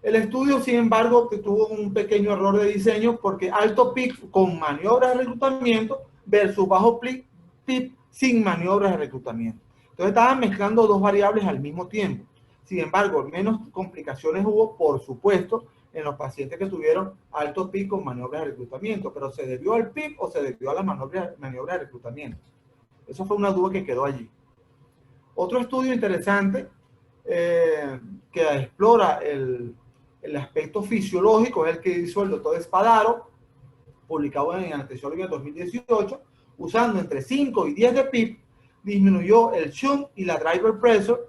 El estudio, sin embargo, tuvo un pequeño error de diseño porque alto PIB con maniobras de reclutamiento versus bajo PIB sin maniobras de reclutamiento. Entonces estaban mezclando dos variables al mismo tiempo. Sin embargo, menos complicaciones hubo, por supuesto, en los pacientes que tuvieron alto PIB con maniobras de reclutamiento, pero ¿se debió al PIB o se debió a las maniobras de reclutamiento? Eso fue una duda que quedó allí. Otro estudio interesante que explora el aspecto fisiológico es el que hizo el doctor Spadaro, publicado en Anestesiología 2018, usando entre 5 y 10 de PIB, disminuyó el shunt y la driver pressure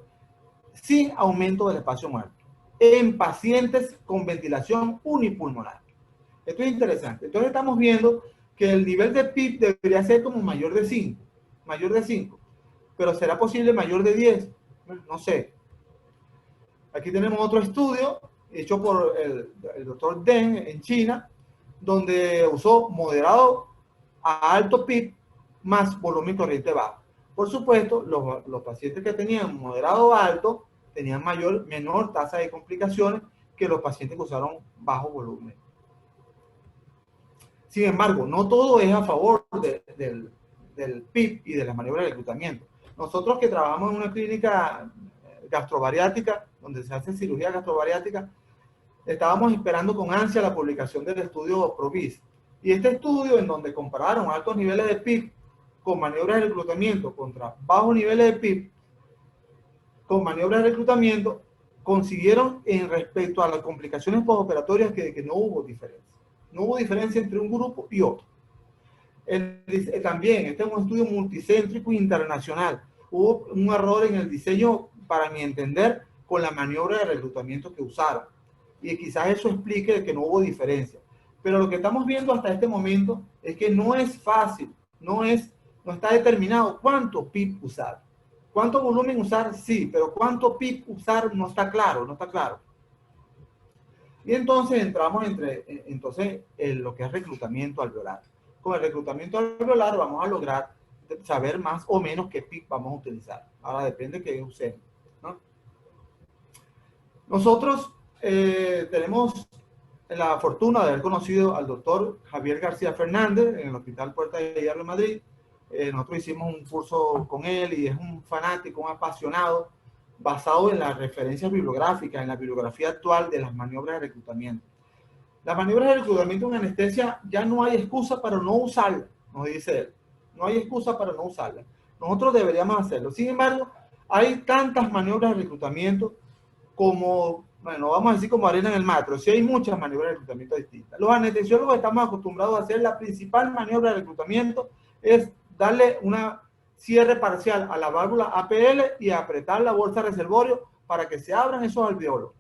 sin aumento del espacio muerto en pacientes con ventilación unipulmonar. Esto es interesante. Entonces estamos viendo que el nivel de PIB debería ser como mayor de 5, pero ¿será posible mayor de 10? No sé. Aquí tenemos otro estudio hecho por el doctor Deng en China, donde usó moderado a alto PIB más volumen corriente bajo. Por supuesto, los pacientes que tenían moderado alto tenían menor tasa de complicaciones que los pacientes que usaron bajo volumen. Sin embargo, no todo es a favor del PIB y de las maniobras de reclutamiento. Nosotros que trabajamos en una clínica gastrobariátrica, donde se hace cirugía gastrobariátrica, estábamos esperando con ansia la publicación del estudio PROVIS. Y este estudio, en donde compararon altos niveles de PIB con maniobras de reclutamiento contra bajos niveles de PIB con maniobras de reclutamiento, consiguieron en respecto a las complicaciones postoperatorias que no hubo diferencia. No hubo diferencia entre un grupo y otro. También, este es un estudio multicéntrico internacional. Hubo un error en el diseño, para mi entender, con la maniobra de reclutamiento que usaron. Y quizás eso explique que no hubo diferencia. Pero lo que estamos viendo hasta este momento es que no es fácil, no está determinado cuánto PIB usar. ¿Cuánto volumen usar? Sí, pero cuánto PIB usar no está claro, Y entonces entramos en lo que es reclutamiento alveolar. Con el reclutamiento alveolar vamos a lograr saber más o menos qué PIB vamos a utilizar. Ahora depende de qué usemos, ¿no? Nosotros tenemos la fortuna de haber conocido al doctor Javier García Fernández en el Hospital Puerta de Hierro de Madrid. Nosotros hicimos un curso con él y es un fanático, un apasionado, basado en las referencias bibliográficas, en la bibliografía actual de las maniobras de reclutamiento. Las maniobras de reclutamiento en anestesia ya no hay excusa para no usarlas, nos dice él. No hay excusa para no usarlas. Nosotros deberíamos hacerlo. Sin embargo, hay tantas maniobras de reclutamiento como, bueno, vamos a decir como arena en el mar, pero sí hay muchas maniobras de reclutamiento distintas. Los anestesiólogos estamos acostumbrados a hacer la principal maniobra de reclutamiento es darle una cierre parcial a la válvula APL y apretar la bolsa reservorio para que se abran esos alveolos.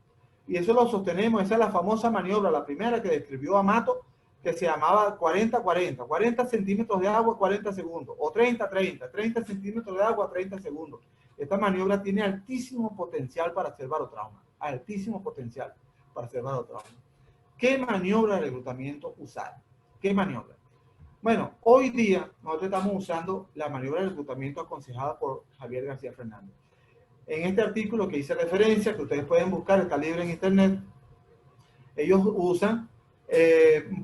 Y eso lo sostenemos, esa es la famosa maniobra, la primera que describió Amato, que se llamaba 40-40, 40 centímetros de agua, 40 segundos, o 30-30, 30 centímetros de agua, 30 segundos. Esta maniobra tiene altísimo potencial para hacer barotrauma, altísimo potencial para hacer barotrauma. ¿Qué maniobra de reclutamiento usar? ¿Qué maniobra? Bueno, hoy día nosotros estamos usando la maniobra de reclutamiento aconsejada por Javier García Fernández. En este artículo que hice referencia, que ustedes pueden buscar, está libre en internet, ellos usan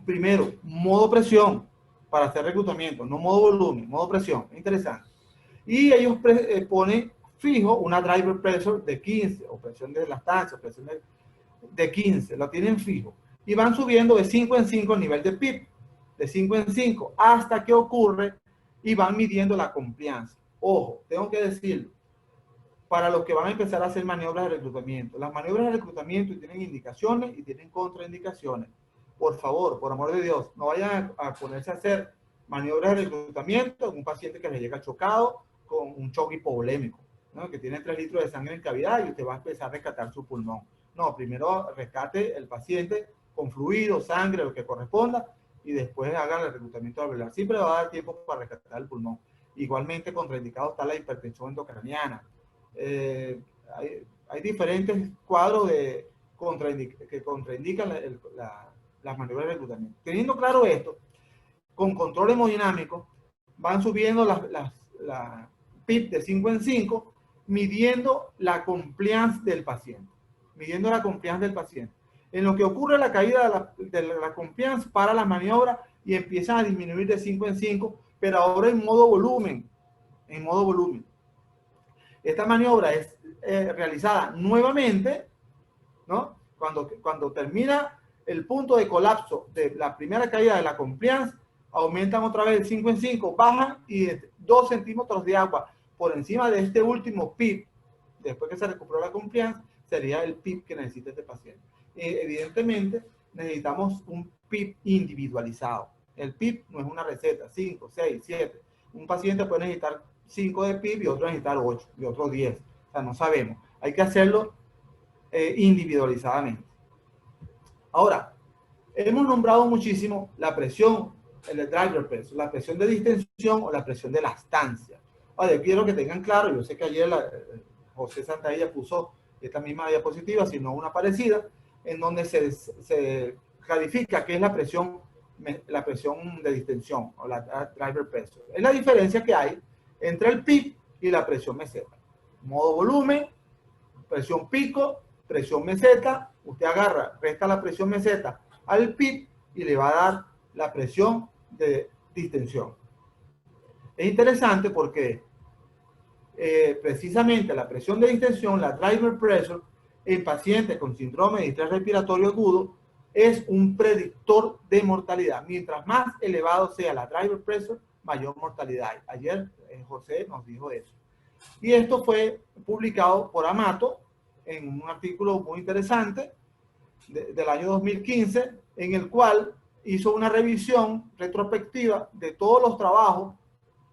primero modo presión para hacer reclutamiento, no modo volumen, modo presión, interesante. Y ellos ponen fijo una driver pressure de 15, o presión de lactancia, presión de 15, lo tienen fijo. Y van subiendo de 5 en 5 el nivel de PIB, de 5 en 5, hasta que ocurre y van midiendo la compliance. Ojo, tengo que decirlo, para los que van a empezar a hacer maniobras de reclutamiento. Las maniobras de reclutamiento tienen indicaciones y tienen contraindicaciones. Por favor, por amor de Dios, no vayan a ponerse a hacer maniobras de reclutamiento en un paciente que le llega chocado con un choque hipovolémico, ¿no? Que tiene 3 litros de sangre en cavidad y usted va a empezar a rescatar su pulmón. No, primero rescate el paciente con fluido, sangre, lo que corresponda, y después haga el reclutamiento alveolar. Siempre va a dar tiempo para rescatar el pulmón. Igualmente, contraindicado está la hipertensión endocraniana. Hay diferentes cuadros que contraindican las maniobras de reclutamiento. Teniendo claro esto, con control hemodinámico, van subiendo la PIB de 5 en 5, midiendo la compliance del paciente. Midiendo la compliance del paciente. En lo que ocurre la caída de la compliance para la maniobra y empiezan a disminuir de 5 en 5 pero ahora en modo volumen, en modo volumen. Esta maniobra es realizada nuevamente, ¿no? Cuando termina el punto de colapso de la primera caída de la compliance, aumentan otra vez 5 en 5, bajan y 2 centímetros de agua por encima de este último PIB, después que se recuperó la compliance, sería el PIB que necesita este paciente. Evidentemente, necesitamos un PIB individualizado. El PIB no es una receta, 5, 6, 7. Un paciente puede necesitar 5 de PIB y otro necesitar 8 y otro 10. O sea, no sabemos. Hay que hacerlo individualizadamente. Ahora, hemos nombrado muchísimo la presión, el driver pressure, la presión de distensión o la presión de lactancia. Ahora, quiero que tengan claro, yo sé que ayer José Santaella puso esta misma diapositiva, sino una parecida, en donde se clarifica qué es la presión de distensión o la driver pressure. Es la diferencia que hay entre el PIB y la presión meseta. Modo volumen, presión pico, presión meseta, usted agarra, resta la presión meseta al PIB y le va a dar la presión de distensión. Es interesante porque precisamente la presión de distensión, la driver pressure, en pacientes con síndrome de distrés respiratorio agudo, es un predictor de mortalidad. Mientras más elevado sea la driver pressure, mayor mortalidad. Ayer José nos dijo eso. Y esto fue publicado por Amato en un artículo muy interesante del año 2015, en el cual hizo una revisión retrospectiva de todos los trabajos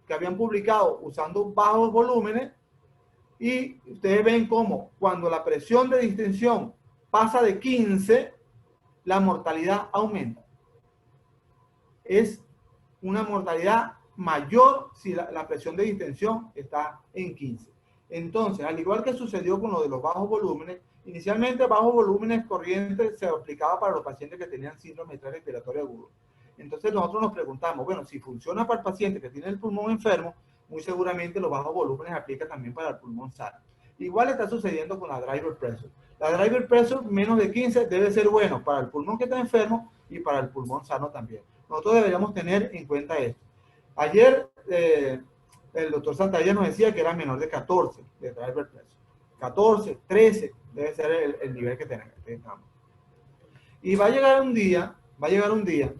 que habían publicado usando bajos volúmenes, y ustedes ven cómo cuando la presión de distensión pasa de 15, la mortalidad aumenta. Es una mortalidad mayor si la presión de distensión está en 15. Entonces, al igual que sucedió con lo de los bajos volúmenes, inicialmente bajos volúmenes corrientes se aplicaba para los pacientes que tenían síndrome de estrés respiratorio agudo. Entonces nosotros nos preguntamos, bueno, si funciona para el paciente que tiene el pulmón enfermo, muy seguramente los bajos volúmenes aplican también para el pulmón sano. Igual está sucediendo con la driver pressure. La driver pressure menos de 15 debe ser bueno para el pulmón que está enfermo y para el pulmón sano también. Nosotros deberíamos tener en cuenta esto. Ayer el doctor Santaella nos decía que era menor de 14 de driver pressure. 14, 13 debe ser el nivel que tengamos. Y va a llegar un día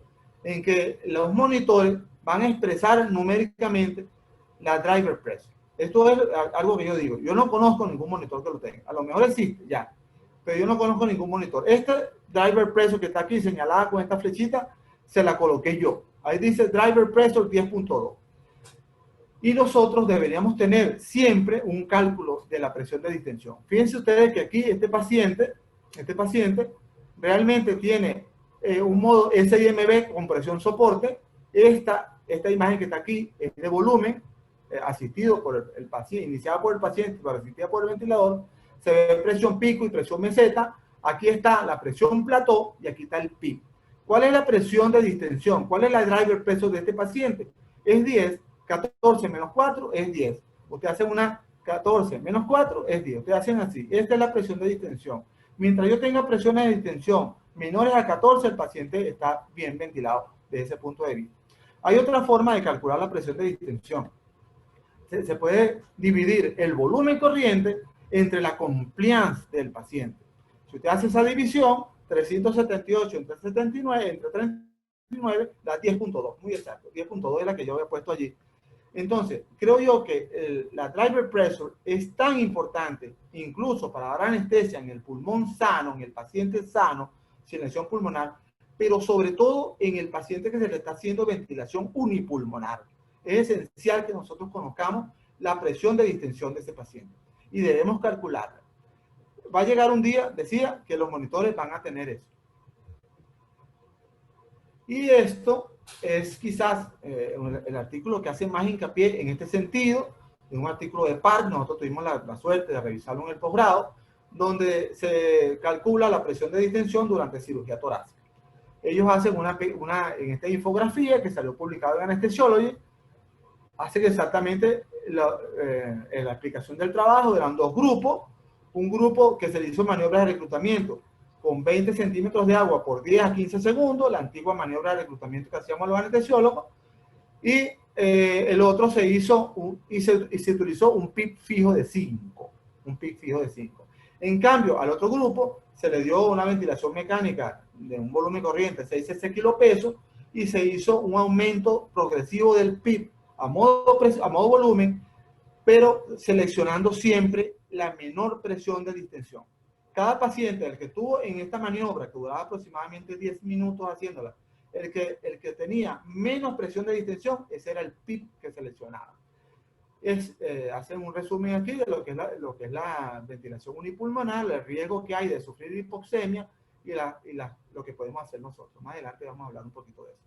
en que los monitores van a expresar numéricamente la driver pressure. Esto es algo que yo digo. Yo no conozco ningún monitor que lo tenga. A lo mejor existe ya, pero yo no conozco ningún monitor. Este driver pressure que está aquí señalada con esta flechita, se la coloqué yo. Ahí dice driver pressure 10.2. Y nosotros deberíamos tener siempre un cálculo de la presión de distensión. Fíjense ustedes que aquí este paciente realmente tiene un modo SIMB con presión soporte. Esta imagen que está aquí es de volumen, asistido por el paciente, iniciada por el paciente, pero asistida por el ventilador. Se ve presión pico y presión meseta. Aquí está la presión plató y aquí está el PIB. ¿Cuál es la presión de distensión? ¿Cuál es la driver pressure de este paciente? Es 10, 14 menos 4 es 10. Usted hace una 14 menos 4 es 10. Ustedes hacen así. Esta es la presión de distensión. Mientras yo tenga presiones de distensión menores a 14, el paciente está bien ventilado desde ese punto de vista. Hay otra forma de calcular la presión de distensión. Se puede dividir el volumen corriente entre la compliance del paciente. Si usted hace esa división, 378 entre 79, da 10.2, muy exacto. 10.2 es la que yo había puesto allí. Entonces, creo yo que la driver pressure es tan importante, incluso para dar anestesia en el pulmón sano, en el paciente sano, sin lesión pulmonar, pero sobre todo en el paciente que se le está haciendo ventilación unipulmonar. Es esencial que nosotros conozcamos la presión de distensión de ese paciente y debemos calcularla. Va a llegar un día, decía, que los monitores van a tener eso. Y esto es quizás el artículo que hace más hincapié en este sentido, en un artículo de Park. Nosotros tuvimos la suerte de revisarlo en el posgrado, donde se calcula la presión de distensión durante cirugía torácica. Ellos hacen en esta infografía que salió publicada en Anesthesiology, hacen exactamente la explicación del trabajo. Eran dos grupos. Un grupo que se le hizo maniobras de reclutamiento con 20 centímetros de agua por 10 a 15 segundos, la antigua maniobra de reclutamiento que hacíamos los anestesiólogos, y el otro se hizo y se utilizó un PIB fijo de 5. Un PIB fijo de 5. En cambio, al otro grupo se le dio una ventilación mecánica de un volumen corriente 6 cc kilopesos y se hizo un aumento progresivo del PIB a modo volumen, pero seleccionando siempre la menor presión de distensión. Cada paciente, el que estuvo en esta maniobra, que duraba aproximadamente 10 minutos haciéndola, el que tenía menos presión de distensión, ese era el PIB que seleccionaba. Hacen un resumen aquí de lo que es la ventilación unipulmonar, el riesgo que hay de sufrir hipoxemia y lo que podemos hacer nosotros. Más adelante vamos a hablar un poquito de eso.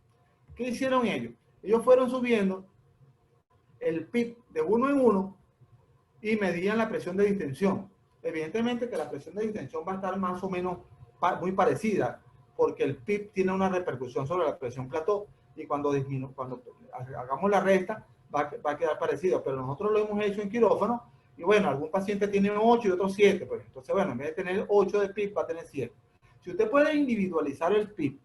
¿Qué hicieron ellos? Ellos fueron subiendo el PIB de 1 en 1 y medían la presión de distensión. Evidentemente que la presión de distensión va a estar más o menos muy parecida, porque el PIB tiene una repercusión sobre la presión plató, y cuando hagamos la resta va a quedar parecido, pero nosotros lo hemos hecho en quirófano, y bueno, algún paciente tiene 8 y otro 7, pues entonces bueno, en vez de tener 8 de PIB va a tener 7. Si usted puede individualizar el PIB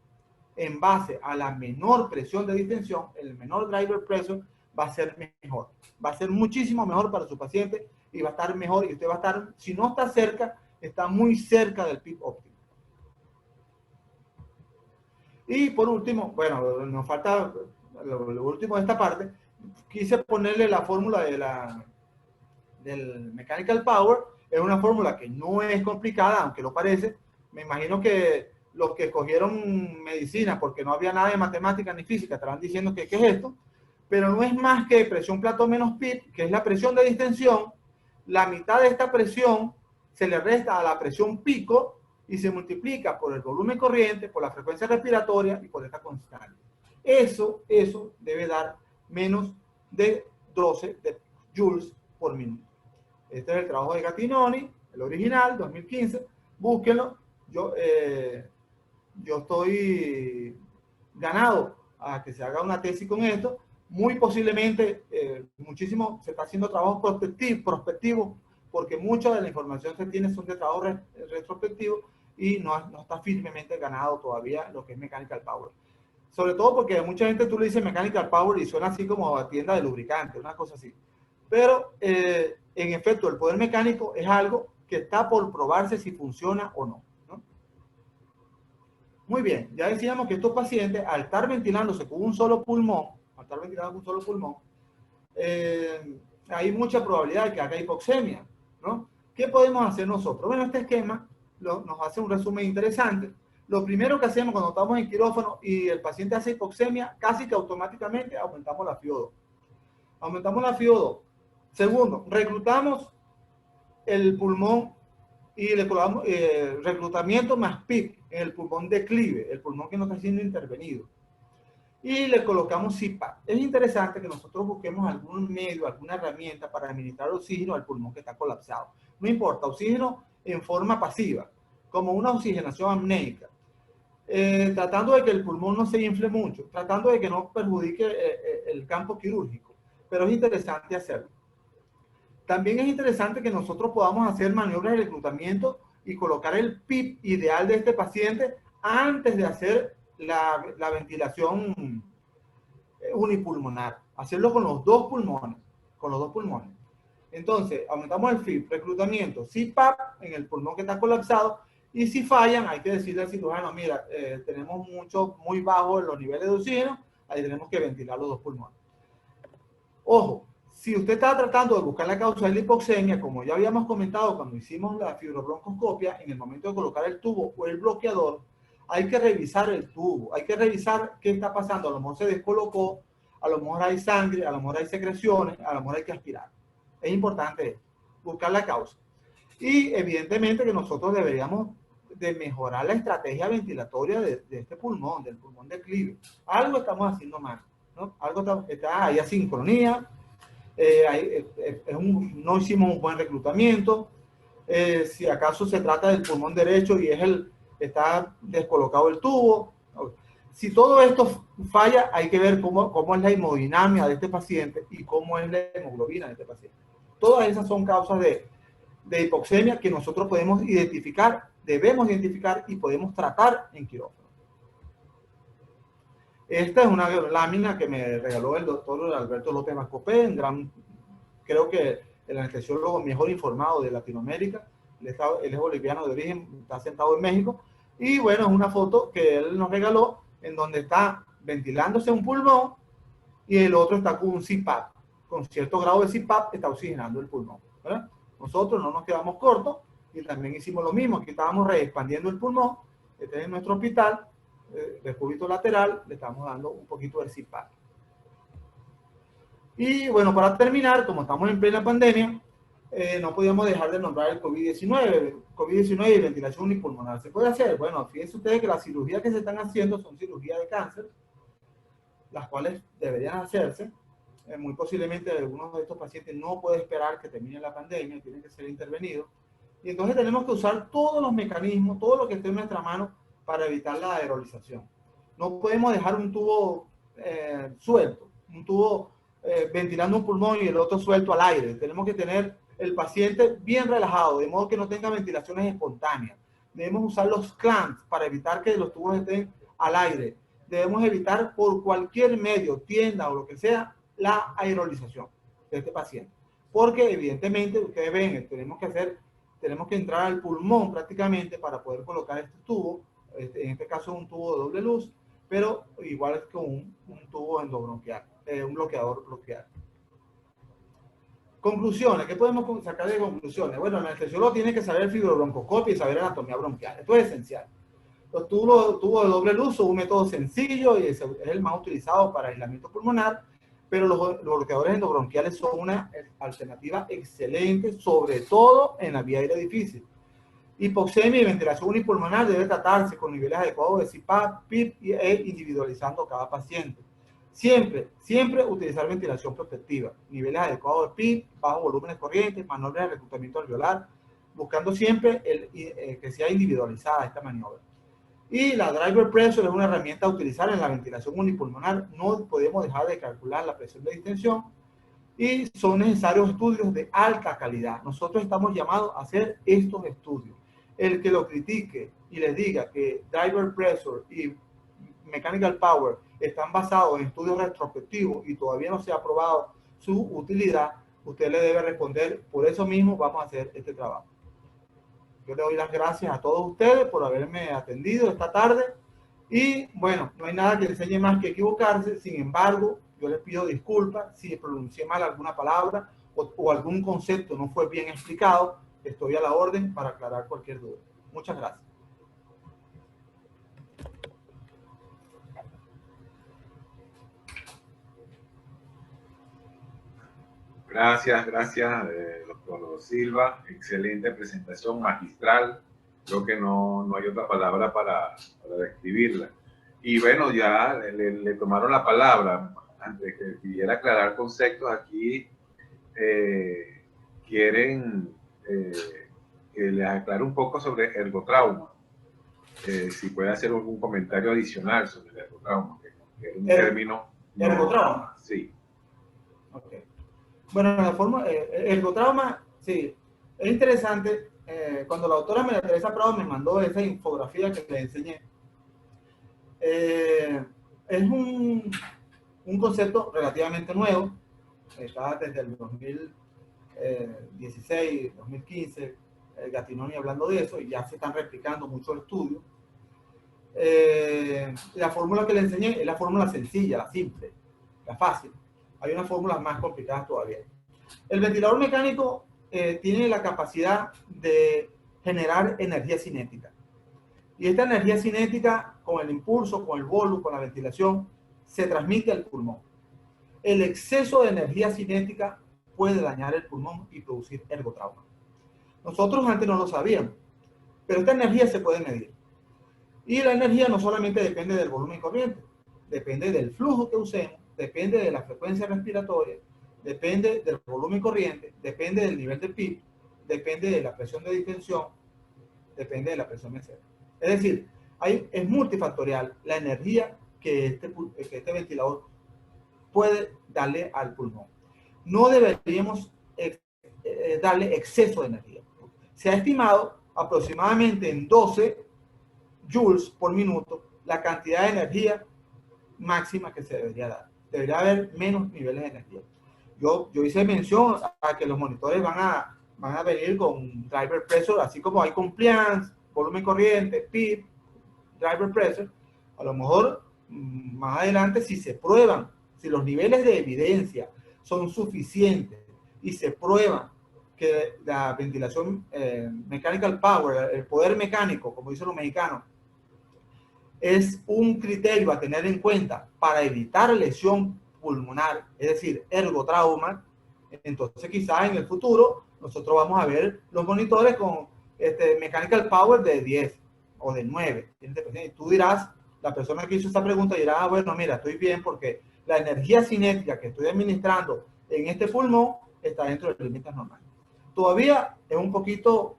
en base a la menor presión de distensión, el menor driver pressure, va a ser mejor, va a ser muchísimo mejor para su paciente y va a estar mejor, y usted va a estar, si no está cerca, está muy cerca del PIB óptimo. Y por último, bueno, nos falta lo último de esta parte, quise ponerle la fórmula del Mechanical Power. Es una fórmula que no es complicada, aunque lo parece. Me imagino que los que escogieron medicina porque no había nada de matemática ni física estarán diciendo que ¿qué es esto? Pero no es más que presión plató menos PIB, que es la presión de distensión. La mitad de esta presión se le resta a la presión pico y se multiplica por el volumen corriente, por la frecuencia respiratoria y por esta constante. Eso debe dar menos de 12 de joules por minuto. Este es el trabajo de Gattinoni, el original, 2015. Búsquenlo. Yo estoy ganado a que se haga una tesis con esto. Muy posiblemente, muchísimo se está haciendo trabajo prospectivo, porque mucha de la información que tiene son de trabajo retrospectivo y no está firmemente ganado todavía lo que es Mechanical Power. Sobre todo porque a mucha gente tú le dices Mechanical Power y suena así como a tienda de lubricante, una cosa así. Pero en efecto, el poder mecánico es algo que está por probarse si funciona o no. Muy bien, ya decíamos que estos pacientes, al estar ventilándose con un solo pulmón, hay mucha probabilidad de que haga hipoxemia, ¿no? ¿Qué podemos hacer nosotros? Bueno, este esquema nos hace un resumen interesante. Lo primero que hacemos cuando estamos en quirófano y el paciente hace hipoxemia, casi que automáticamente aumentamos la FiO2. Aumentamos la FiO2. Segundo, reclutamos el pulmón y le colocamos reclutamiento más PIB en el pulmón declive, el pulmón que no está siendo intervenido. Y le colocamos CPAP. Es interesante que nosotros busquemos algún medio, alguna herramienta para administrar oxígeno al pulmón que está colapsado. No importa, oxígeno en forma pasiva, como una oxigenación apneica. Tratando de que el pulmón no se infle mucho, tratando de que no perjudique el campo quirúrgico. Pero es interesante hacerlo. También es interesante que nosotros podamos hacer maniobras de reclutamiento y colocar el PIB ideal de este paciente antes de hacer la ventilación unipulmonar. Hacerlo con los dos pulmones. Entonces, aumentamos el PIB, reclutamiento, CPAP en el pulmón que está colapsado, y si fallan, hay que decirle al cirujano, mira, tenemos muy bajo los niveles de oxígeno, ahí tenemos que ventilar los dos pulmones. Ojo, si usted está tratando de buscar la causa de la hipoxemia, como ya habíamos comentado cuando hicimos la fibrobroncoscopia, en el momento de colocar el tubo o el bloqueador, hay que revisar el tubo, hay que revisar qué está pasando. A lo mejor se descolocó, a lo mejor hay sangre, a lo mejor hay secreciones, a lo mejor hay que aspirar. Es importante buscar la causa. Y evidentemente que nosotros deberíamos de mejorar la estrategia ventilatoria de este pulmón, del pulmón declive. Algo estamos haciendo mal, ¿no? Algo está ahí asincronía, no hicimos un buen reclutamiento. Si acaso se trata del pulmón derecho y está descolocado el tubo. Si todo esto falla, hay que ver cómo es la hemodinamia de este paciente y cómo es la hemoglobina de este paciente. Todas esas son causas de hipoxemia que nosotros podemos identificar, debemos identificar y podemos tratar en quirófano. Esta es una lámina que me regaló el doctor Alberto López Mascopé, creo que el anestesiólogo mejor informado de Latinoamérica. Él es boliviano de origen, está sentado en México. Y bueno, es una foto que él nos regaló en donde está ventilándose un pulmón y el otro está con un CPAP. Con cierto grado de CPAP está oxigenando el pulmón, ¿verdad? Nosotros no nos quedamos cortos y también hicimos lo mismo, que estábamos reexpandiendo el pulmón. Este es nuestro hospital, de cúbito lateral, le estamos dando un poquito de CPAP. Y bueno, para terminar, como estamos en plena pandemia, no podíamos dejar de nombrar el COVID-19. COVID-19 y ventilación unipulmonar. ¿Se puede hacer? Bueno, fíjense ustedes que las cirugías que se están haciendo son cirugías de cáncer, las cuales deberían hacerse. Muy posiblemente algunos de estos pacientes no pueden esperar que termine la pandemia, tienen que ser intervenidos. Y entonces tenemos que usar todos los mecanismos, todo lo que esté en nuestra mano para evitar la aerolización. No podemos dejar un tubo suelto, un tubo ventilando un pulmón y el otro suelto al aire. Tenemos que tener el paciente bien relajado, de modo que no tenga ventilaciones espontáneas. Debemos usar los clamps para evitar que los tubos estén al aire. Debemos evitar por cualquier medio, tienda o lo que sea, la aerolización de este paciente. Porque evidentemente, ustedes ven, tenemos que entrar al pulmón prácticamente para poder colocar este tubo, en este caso un tubo de doble luz, pero igual es con un tubo endobronquial, un bloqueador bronquial. Conclusiones, ¿qué podemos sacar de conclusiones? Bueno, el anestesiólogo tiene que saber fibrobroncoscopia y saber anatomía bronquial, esto es esencial. Los tubos de doble luz son un método sencillo y es el más utilizado para aislamiento pulmonar, pero los bloqueadores endobronquiales son una alternativa excelente, sobre todo en la vía aérea difícil. Hipoxemia y ventilación unipulmonar debe tratarse con niveles adecuados de CPAP, PIP e individualizando cada paciente. Siempre utilizar ventilación protectiva, niveles adecuados de PIP, bajos volúmenes corrientes, maniobras de reclutamiento alveolar, buscando siempre que sea individualizada esta maniobra. Y la driver pressure es una herramienta a utilizar en la ventilación unipulmonar. No podemos dejar de calcular la presión de distensión y son necesarios estudios de alta calidad. Nosotros estamos llamados a hacer estos estudios. El que lo critique y le diga que driver pressure y mechanical power están basados en estudios retrospectivos y todavía no se ha probado su utilidad, usted le debe responder, por eso mismo vamos a hacer este trabajo. Yo le doy las gracias a todos ustedes por haberme atendido esta tarde. Y bueno, no hay nada que enseñe más que equivocarse. Sin embargo, yo les pido disculpas si pronuncié mal alguna palabra o algún concepto no fue bien explicado. Estoy a la orden para aclarar cualquier duda. Muchas gracias. Gracias, doctor Silva. Excelente presentación, magistral. Creo que no hay otra palabra para describirla. Y bueno, ya le tomaron la palabra. Antes que pidiera aclarar conceptos, aquí quieren que les aclare un poco sobre ergotrauma. Si puede hacer algún comentario adicional sobre el ergotrauma, que es un término. ¿Ergotrauma? Sí. Okay. Bueno, la forma, ergotrauma, sí, es interesante. Cuando la doctora María Teresa Prado me mandó esa infografía que le enseñé, es un concepto relativamente nuevo, está desde el 2016, 2015, Gattinoni hablando de eso, y ya se están replicando muchos estudios. La fórmula que le enseñé es la fórmula sencilla, la simple, la fácil. Hay unas fórmulas más complicadas todavía. El ventilador mecánico tiene la capacidad de generar energía cinética. Y esta energía cinética, con el impulso, con el volumen, con la ventilación, se transmite al pulmón. El exceso de energía cinética puede dañar el pulmón y producir ergotrauma. Nosotros antes no lo sabíamos, pero esta energía se puede medir. Y la energía no solamente depende del volumen corriente, depende del flujo que usemos, depende de la frecuencia respiratoria, depende del volumen corriente, depende del nivel de PIP, depende de la presión de distensión, depende de la presión mesera. Es decir, es multifactorial la energía que este ventilador puede darle al pulmón. No deberíamos darle exceso de energía. Se ha estimado aproximadamente en 12 joules por minuto la cantidad de energía máxima que se debería dar. Debería haber menos niveles de energía. Yo hice mención a que los monitores van a venir con driver pressure, así como hay compliance, volumen corriente, PIP, driver pressure. A lo mejor más adelante, si se prueban, si los niveles de evidencia son suficientes y se prueban que la ventilación mechanical power, el poder mecánico, como dicen los mexicanos, es un criterio a tener en cuenta para evitar lesión pulmonar, es decir, ergotrauma, entonces quizás en el futuro nosotros vamos a ver los monitores con mechanical power de 10 o de 9. Y tú dirás, la persona que hizo esta pregunta dirá, ah, bueno, mira, estoy bien porque la energía cinética que estoy administrando en este pulmón está dentro de los límites normales. Todavía es un poquito,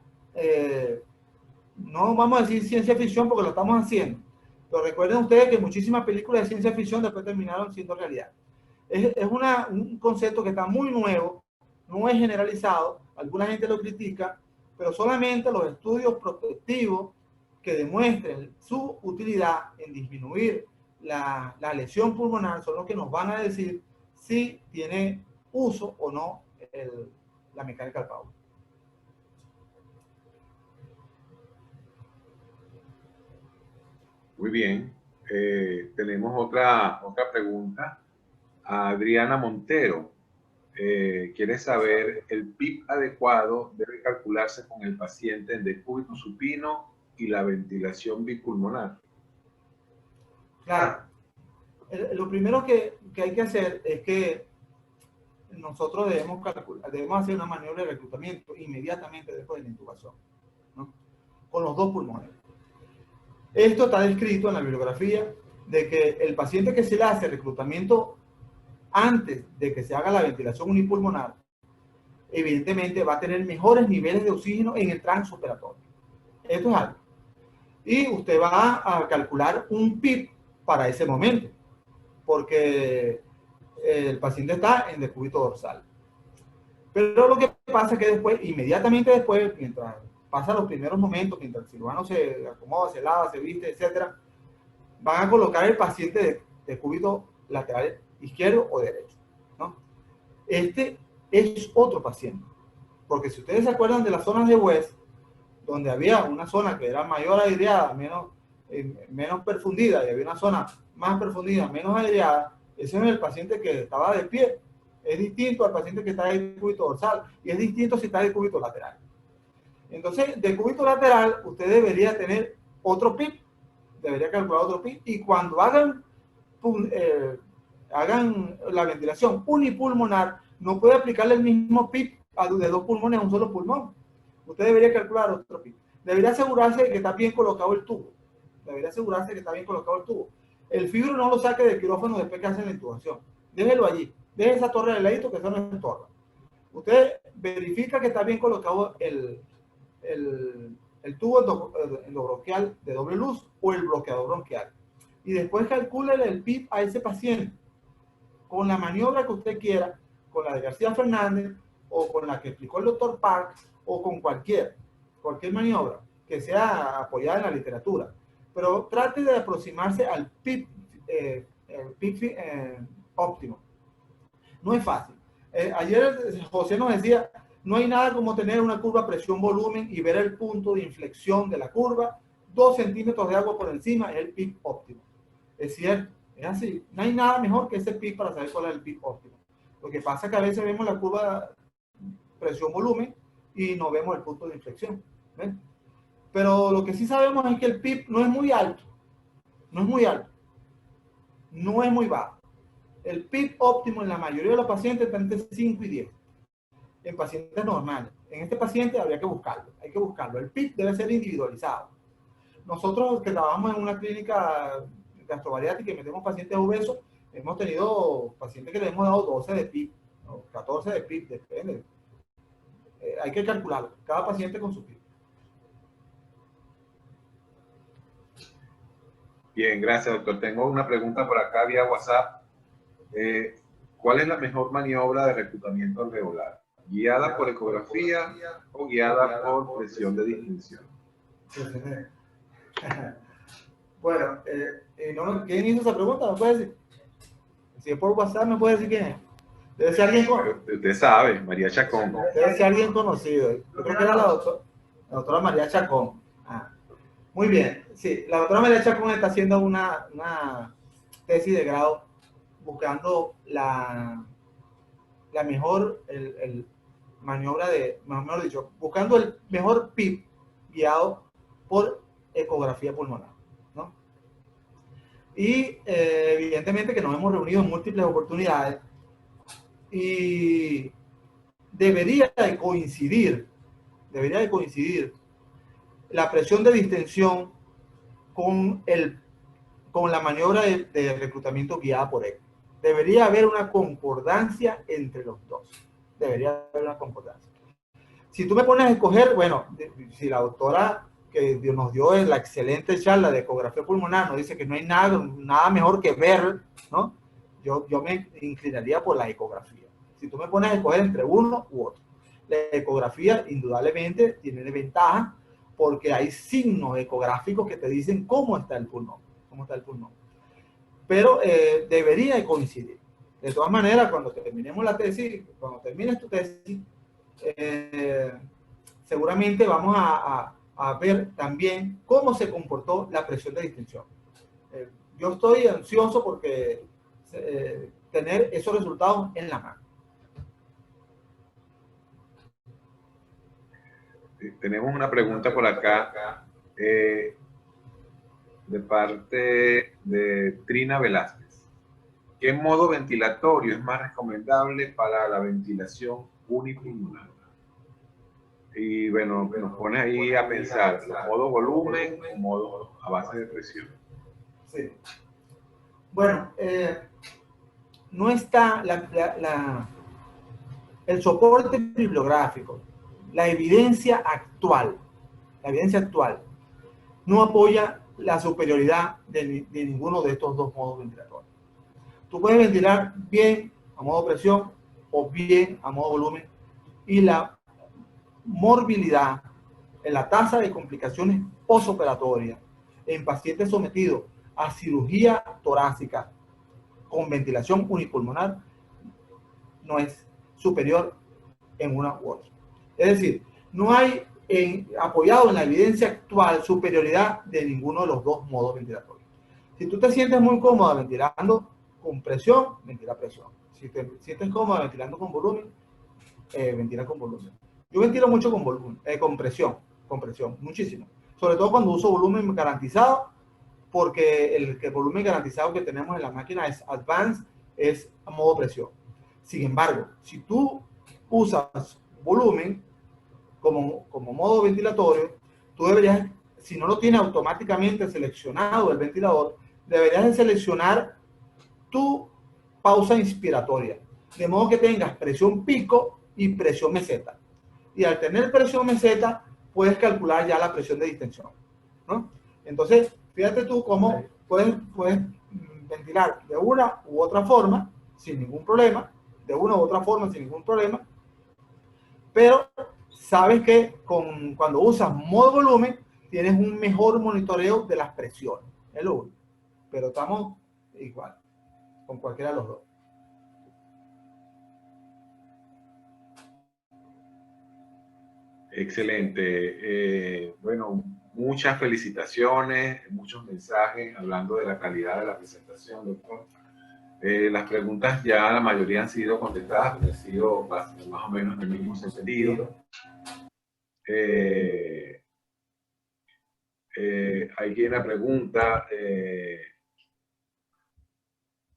no vamos a decir ciencia ficción porque lo estamos haciendo, pero recuerden ustedes que muchísimas películas de ciencia ficción después terminaron siendo realidad. Es un concepto que está muy nuevo, no es generalizado, alguna gente lo critica, pero solamente los estudios prospectivos que demuestren su utilidad en disminuir la lesión pulmonar son los que nos van a decir si tiene uso o no la mechanical power. Muy bien. Tenemos otra pregunta. A Adriana Montero. Quiere saber, ¿el PIP adecuado debe calcularse con el paciente en decúbito supino y la ventilación bipulmonar? Claro. Lo primero que hay que hacer es que nosotros debemos hacer una maniobra de reclutamiento inmediatamente después de la intubación, ¿no? Con los dos pulmones. Esto está descrito en la bibliografía de que el paciente que se le hace reclutamiento antes de que se haga la ventilación unipulmonar, evidentemente va a tener mejores niveles de oxígeno en el transoperatorio. Esto es algo. Y usted va a calcular un PIP para ese momento, porque el paciente está en decúbito dorsal. Pero lo que pasa es que después, inmediatamente después, mientras pasan los primeros momentos, mientras el cirujano se acomoda, se lava, se viste, etc., van a colocar el paciente de decúbito lateral izquierdo o derecho, ¿no? Este es otro paciente, porque si ustedes se acuerdan de las zonas de West, donde había una zona que era mayor aireada, menos perfundida, y había una zona más perfundida, menos aireada, ese es el paciente que estaba de pie. Es distinto al paciente que está de decúbito dorsal, y es distinto si está de decúbito lateral. Entonces, de decúbito lateral, usted debería tener otro PIP, debería calcular otro PIP, y cuando hagan la ventilación unipulmonar, no puede aplicarle el mismo PIP de dos pulmones a un solo pulmón. Usted debería calcular otro PIP. Debería asegurarse de que está bien colocado el tubo. El fibro no lo saque del quirófano después que hacen la intubación. Déjelo allí. Deje esa torre de ladito, que eso no es torre. Usted verifica que está bien colocado el tubo endobronquial de doble luz o el bloqueador bronquial. Y después calcule el PIP a ese paciente con la maniobra que usted quiera, con la de García Fernández o con la que explicó el doctor Park o con cualquier maniobra que sea apoyada en la literatura. Pero trate de aproximarse al PIP, óptimo. No es fácil. Ayer José nos decía, no hay nada como tener una curva presión-volumen y ver el punto de inflexión de la curva, 2 centímetros de agua por encima es el PIP óptimo. Es cierto, es así. No hay nada mejor que ese PIP para saber cuál es el PIP óptimo. Lo que pasa es que a veces vemos la curva presión-volumen y no vemos el punto de inflexión. ¿Ven? Pero lo que sí sabemos es que el PIP no es muy alto, no es muy bajo. El PIP óptimo en la mayoría de los pacientes está entre 5 y 10. En pacientes normales. En este paciente habría que buscarlo, hay que buscarlo. El PIP debe ser individualizado. Nosotros que trabajamos en una clínica gastrobariátrica y metemos pacientes obesos, hemos tenido pacientes que le hemos dado 12 de PIP, ¿no? 14 de PIP, depende. Hay que calcularlo, cada paciente con su PIP. Bien, gracias, doctor. Tengo una pregunta por acá vía WhatsApp. ¿Cuál es la mejor maniobra de reclutamiento alveolar? ¿Guiada por ecografía o guiada por presión de distensión? Bueno, ¿quién hizo esa pregunta? ¿Me puede decir? Si es por WhatsApp, ¿me puede decir quién es? Debe ser alguien, Usted sabe, María Chacón. Debe ser alguien conocido. Yo creo que era la doctora María Chacón. Ah, muy bien. Sí, la doctora María Chacón está haciendo una tesis de grado buscando la mejor maniobra mejor dicho, buscando el mejor PIB guiado por ecografía pulmonar, ¿no? Y evidentemente que nos hemos reunido en múltiples oportunidades y debería de coincidir la presión de distensión con la maniobra de reclutamiento guiada por ECO. Debería haber una concordancia entre los dos. Debería haber una concordancia. Si tú me pones a escoger, bueno, si la doctora que nos dio en la excelente charla de ecografía pulmonar nos dice que no hay nada mejor que ver, ¿no? Yo me inclinaría por la ecografía. Si tú me pones a escoger entre uno u otro. La ecografía indudablemente tiene ventaja porque hay signos ecográficos que te dicen cómo está el pulmón. Pero debería de coincidir. De todas maneras, cuando terminemos la tesis, cuando termines tu tesis, seguramente vamos a ver también cómo se comportó la presión de distensión. Yo estoy ansioso porque tener esos resultados en la mano. Tenemos una pregunta por acá de parte de Trina Velázquez. ¿Qué modo ventilatorio es más recomendable para la ventilación unipulmonar? Y bueno, nos pone ahí a pensar, modo volumen o modo a base de presión. Sí. Bueno, no está el soporte bibliográfico, la evidencia actual no apoya la superioridad de ninguno de estos dos modos ventilatorios. Tú puedes ventilar bien a modo presión o bien a modo volumen y la morbilidad en la tasa de complicaciones postoperatorias en pacientes sometidos a cirugía torácica con ventilación unipulmonar no es superior en una u otra. Es decir, no hay apoyado en la evidencia actual superioridad de ninguno de los dos modos ventilatorios. Si tú te sientes muy cómodo ventilando con presión, ventila presión. Si te sientes cómodo ventilando con volumen, ventila con volumen. Yo ventilo mucho con volumen, con presión, muchísimo. Sobre todo cuando uso volumen garantizado, porque el volumen garantizado que tenemos en la máquina es Advanced, es a modo presión. Sin embargo, si tú usas volumen como modo ventilatorio, tú deberías, si no lo tienes automáticamente seleccionado el ventilador, deberías de seleccionar tu pausa inspiratoria, de modo que tengas presión pico y presión meseta. Y al tener presión meseta, puedes calcular ya la presión de distensión, ¿no? Entonces, fíjate tú cómo puedes ventilar de una u otra forma, sin ningún problema, pero sabes que cuando usas modo volumen, tienes un mejor monitoreo de las presiones, es lo único. Pero estamos igual, con cualquiera de los dos. Excelente. Bueno, muchas felicitaciones, muchos mensajes hablando de la calidad de la presentación, doctor. Las preguntas ya la mayoría han sido contestadas, han sido más o menos en el mismo sentido. Hay quien la pregunta,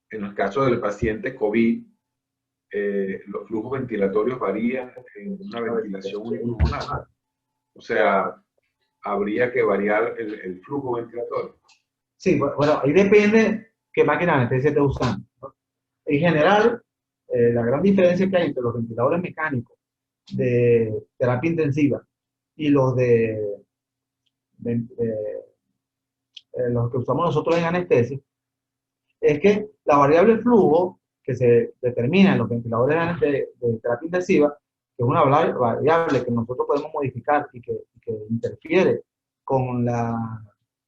en el caso del paciente COVID, los flujos ventilatorios varían en una ventilación unipulmonar. O sea, habría que variar el flujo ventilatorio. Sí, bueno, ahí depende qué máquina de anestesia estés usando, ¿no? En general, la gran diferencia que hay entre los ventiladores mecánicos de terapia intensiva y los los que usamos nosotros en anestesia es que la variable flujo que se determina en los ventiladores de terapia intensiva, que es una variable que nosotros podemos modificar y que interfiere con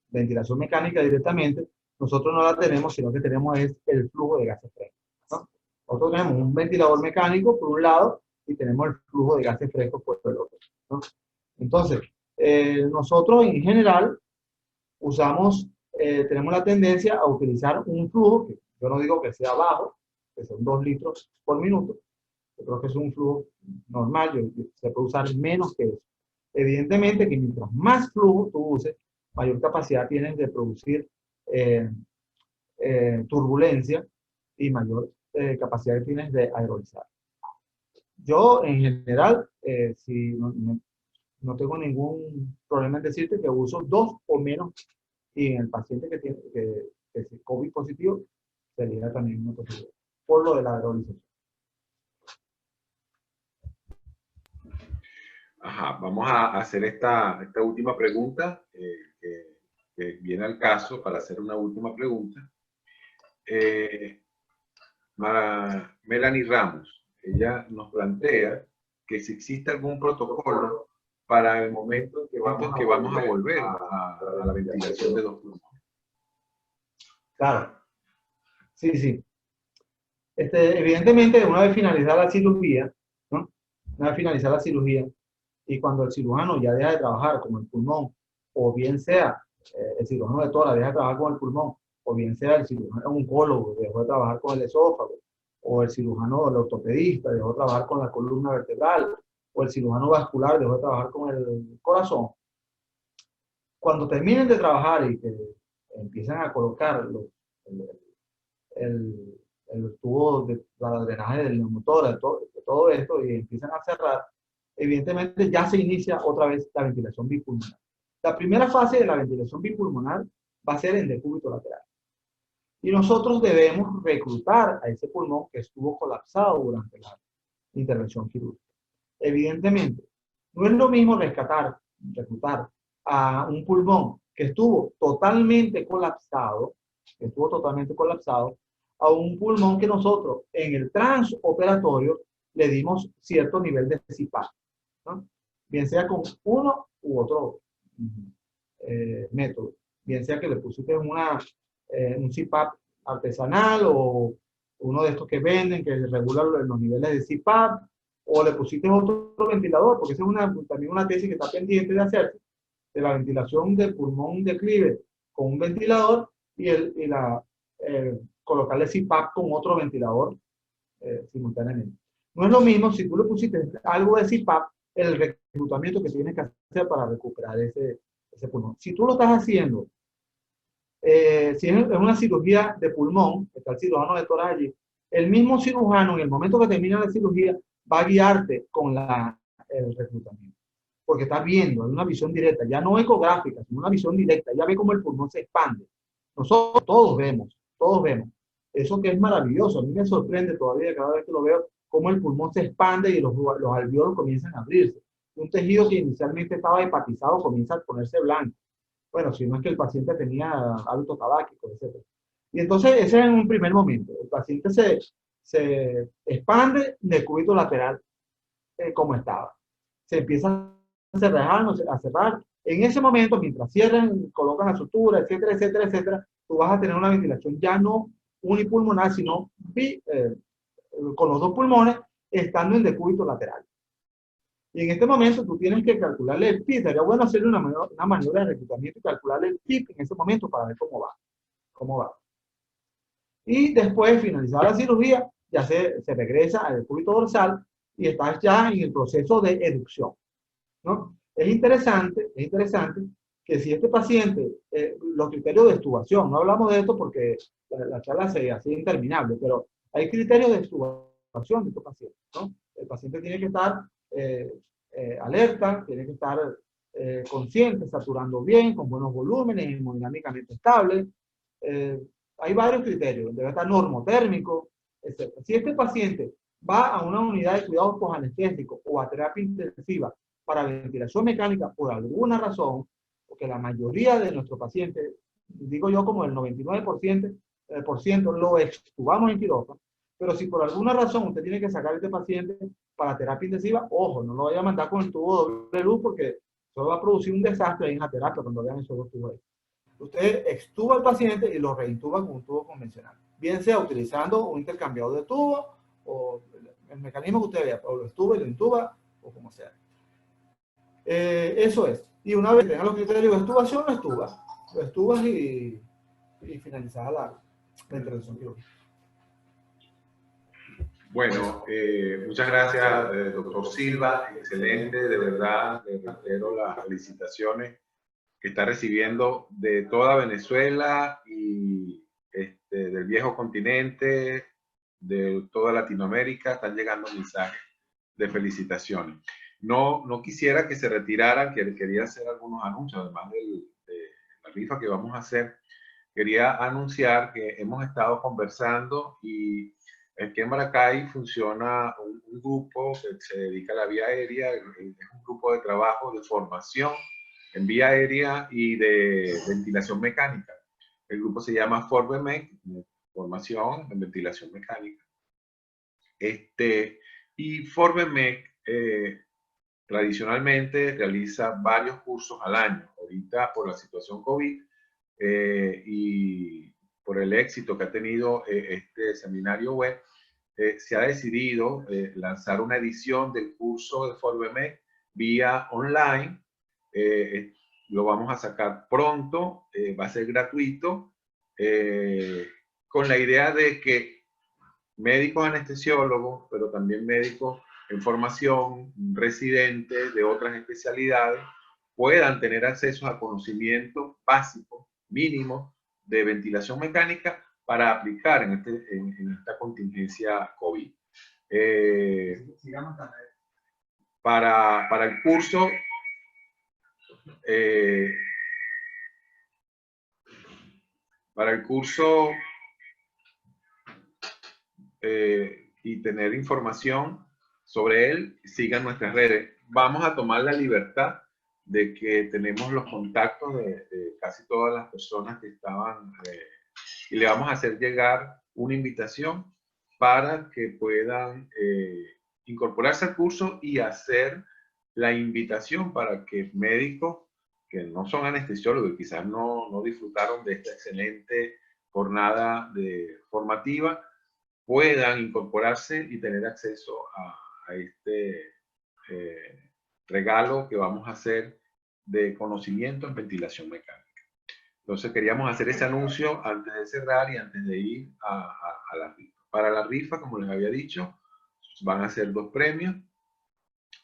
ventilación mecánica directamente, nosotros no la tenemos, sino que tenemos es el flujo de gases frescos, ¿no? Nosotros tenemos un ventilador mecánico por un lado y tenemos el flujo de gases frescos por el otro, ¿no? Entonces, nosotros en general tenemos la tendencia a utilizar un flujo, que yo no digo que sea bajo, que son 2 litros por minuto, yo creo que es un flujo normal, se puede usar menos que eso. Evidentemente que mientras más flujo tú uses, mayor capacidad tienes de producir turbulencia y mayor capacidad tienes de aerolizar. Yo, en general, si no tengo ningún problema en decirte que uso 2 o menos, y en el paciente que es COVID positivo, sería también una posibilidad, por lo de la aerolización. Ajá, vamos a hacer esta última pregunta, que viene al caso para hacer una última pregunta. Melanie Ramos, ella nos plantea que si existe algún protocolo para el momento en que vamos a volver a la ventilación de 2 pulmones. Claro, sí. Evidentemente, una vez finalizada la cirugía, ¿no? Una vez finalizada la cirugía, y cuando el cirujano ya deja de trabajar con el pulmón, o bien sea el cirujano de tórax deja de trabajar con el pulmón, o bien sea el cirujano oncólogo dejó de trabajar con el esófago, o el cirujano, el ortopedista dejó de trabajar con la columna vertebral, o el cirujano vascular dejó de trabajar con el corazón. Cuando terminen de trabajar y que empiezan a colocar el tubo para drenaje del neumotórax, de todo esto, y empiezan a cerrar, evidentemente ya se inicia otra vez la ventilación bipulmonar. La primera fase de la ventilación bipulmonar va a ser en decúbito lateral. Y nosotros debemos reclutar a ese pulmón que estuvo colapsado durante la intervención quirúrgica. Evidentemente, no es lo mismo reclutar a un pulmón que estuvo totalmente colapsado, a un pulmón que nosotros en el transoperatorio le dimos cierto nivel de CPAP, ¿no? Bien sea con uno u otro método, bien sea que le pusiste un CPAP artesanal o uno de estos que venden que regula los niveles de CPAP, o le pusiste otro ventilador, porque esa es también una tesis que está pendiente de hacerse, de la ventilación del pulmón declive con un ventilador y colocarle CPAP con otro ventilador simultáneamente. No es lo mismo si tú le pusiste algo de CPAP, el reclutamiento que tienes que hacer para recuperar ese pulmón. Si tú lo estás haciendo, si es una cirugía de pulmón, está el cirujano de tórax allí, el mismo cirujano en el momento que termina la cirugía va a guiarte con el reclutamiento. Porque está viendo, es una visión directa, ya no ecográfica, sino una visión directa, ya ve cómo el pulmón se expande. Nosotros todos vemos. Eso que es maravilloso, a mí me sorprende todavía cada vez que lo veo, cómo el pulmón se expande y los alveolos comienzan a abrirse. Un tejido que inicialmente estaba hepatizado comienza a ponerse blanco. Bueno, si no es que el paciente tenía hábitos tabáquicos, etc. Y entonces ese es en un primer momento. El paciente se expande del cúbito lateral como estaba. Se empieza a cerrar. En ese momento, mientras cierran, colocan la sutura, etcétera, tú vas a tener una ventilación ya no unipulmonar, sino con los 2 pulmones estando en decúbito lateral. Y en este momento tú tienes que calcularle el PIB. Sería bueno hacerle una maniobra de reclutamiento y calcularle el PIB en ese momento para ver cómo va. Y después, finalizada la cirugía, ya se regresa al decúbito dorsal y estás ya en el proceso de educción, ¿no? Es interesante que si este paciente, los criterios de extubación, no hablamos de esto porque la charla se hace interminable, pero hay criterios de extubación de este paciente, ¿no? El paciente tiene que estar alerta, tiene que estar consciente, saturando bien, con buenos volúmenes, hemodinámicamente estable. Hay varios criterios, debe estar normotérmico, etc. Si este paciente va a una unidad de cuidados posanestésicos o a terapia intensiva para ventilación mecánica por alguna razón, porque la mayoría de nuestros pacientes, digo yo como el 99% lo extubamos en quirófano, pero si por alguna razón usted tiene que sacar a este paciente para terapia intensiva, ojo, no lo vaya a mandar con el tubo doble luz porque eso va a producir un desastre ahí en la terapia cuando vean esos 2 tubos ahí. Usted extuba al paciente y lo reintuba con un tubo convencional. Bien sea utilizando un intercambiador de tubo o el mecanismo que usted vea, o lo extuba y lo intuba, o como sea. Eso es. Y una vez que tenga los criterios de extubación, lo estuba. Lo estubas y finalizada la intervención quirúrgica. Bueno, muchas gracias, doctor Silva. Excelente, de verdad, le reitero las felicitaciones que está recibiendo de toda Venezuela y del viejo continente, de toda Latinoamérica. Están llegando mensajes de felicitaciones. No quisiera que se retiraran, que quería hacer algunos anuncios, además de la rifa que vamos a hacer. Quería anunciar que hemos estado conversando y aquí en Maracay funciona un grupo que se dedica a la vía aérea, es un grupo de trabajo de formación en vía aérea y de ventilación mecánica. El grupo se llama ForbeMec, formación en ventilación mecánica. Y ForbeMec tradicionalmente realiza varios cursos al año. Ahorita por la situación COVID y por el éxito que ha tenido este seminario web, se ha decidido lanzar una edición del curso de ForbeMec vía online. Lo vamos a sacar pronto, va a ser gratuito, con la idea de que médicos anestesiólogos, pero también médicos en formación, residentes de otras especialidades, puedan tener acceso a conocimientos básicos, mínimos, de ventilación mecánica para aplicar en esta contingencia COVID. Para el curso, y tener información sobre él, sigan nuestras redes. Vamos a tomar la libertad de que tenemos los contactos de casi todas las personas que estaban y le vamos a hacer llegar una invitación para que puedan incorporarse al curso y hacer la invitación para que médicos que no son anestesiólogos y quizás no disfrutaron de esta excelente jornada formativa, puedan incorporarse y tener acceso a este regalo que vamos a hacer de conocimiento en ventilación mecánica. Entonces queríamos hacer ese anuncio antes de cerrar y antes de ir a la rifa. Para la rifa, como les había dicho, van a ser 2 premios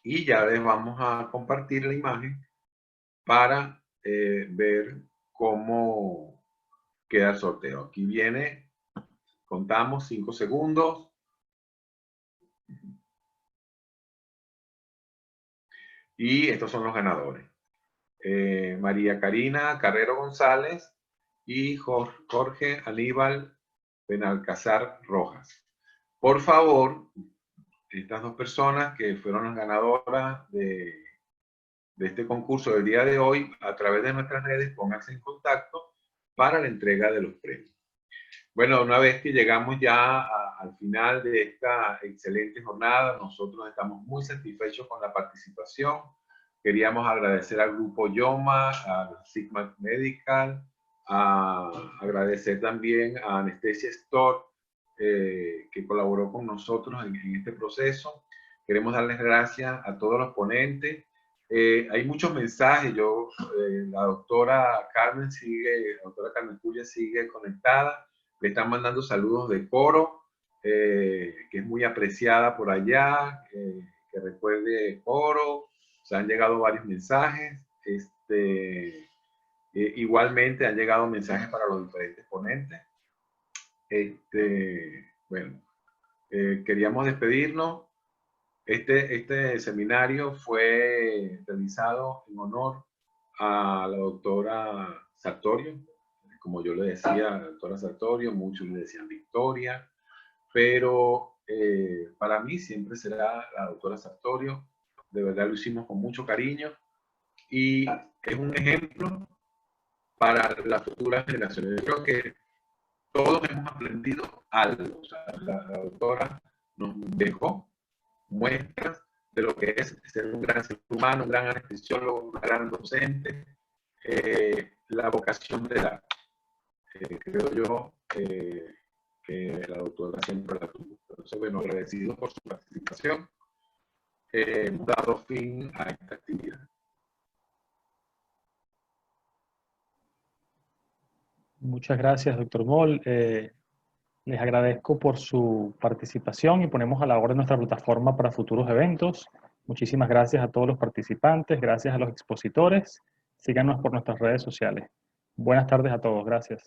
y ya les vamos a compartir la imagen para ver cómo queda el sorteo. Aquí viene, contamos 5 segundos. Y estos son los ganadores. María Karina Carrero González y Jorge Aníbal Benalcázar Rojas. Por favor, estas 2 personas que fueron las ganadoras de este concurso del día de hoy, a través de nuestras redes, pónganse en contacto para la entrega de los premios. Bueno, una vez que llegamos ya al final de esta excelente jornada, nosotros estamos muy satisfechos con la participación. Queríamos agradecer al grupo Yoma, a Sigma Medical, agradecer también a Anestesia Store, que colaboró con nosotros en este proceso. Queremos darles gracias a todos los ponentes. Hay muchos mensajes. La doctora Carmen Cuya sigue conectada. Le están mandando saludos de Coro, que es muy apreciada por allá, que recuerde Coro. Se han llegado varios mensajes. Igualmente han llegado mensajes para los diferentes ponentes. Bueno, queríamos despedirnos. Este seminario fue realizado en honor a la doctora Sartorio. Como yo le decía, la doctora Sartorio, muchos le decían Victoria, pero para mí siempre será la doctora Sartorio. De verdad lo hicimos con mucho cariño y es un ejemplo para las futuras generaciones. Yo creo que todos hemos aprendido algo. O sea, la doctora nos dejó muestras de lo que es ser un gran ser humano, un gran anestesiólogo, un gran docente. la vocación de dar. Creo yo que la doctora siempre la tuvo. Entonces, bueno, agradecido por su participación. Hemos dado fin a esta actividad. Muchas gracias, doctor Moll. Les agradezco por su participación y ponemos a la orden nuestra plataforma para futuros eventos. Muchísimas gracias a todos los participantes, gracias a los expositores. Síganos por nuestras redes sociales. Buenas tardes a todos. Gracias.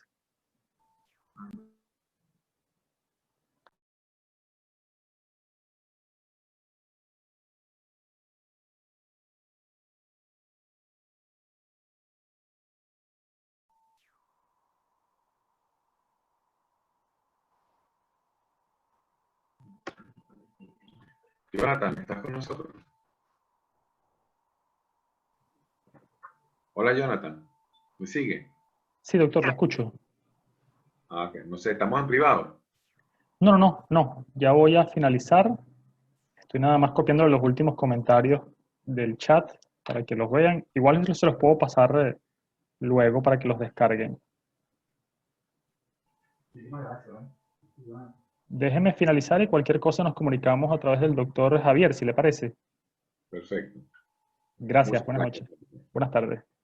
Jonathan, ¿estás con nosotros? Hola, Jonathan. ¿Me sigue? Sí, doctor, lo escucho. Ah, ok. No sé, ¿estamos en privado? No. Ya voy a finalizar. Estoy nada más copiando los últimos comentarios del chat para que los vean. Igual se los puedo pasar luego para que los descarguen. Muchísimas gracias. Déjeme finalizar y cualquier cosa nos comunicamos a través del doctor Javier, si le parece. Perfecto. Gracias, Muchas buenas gracias. noches. Buenas tardes.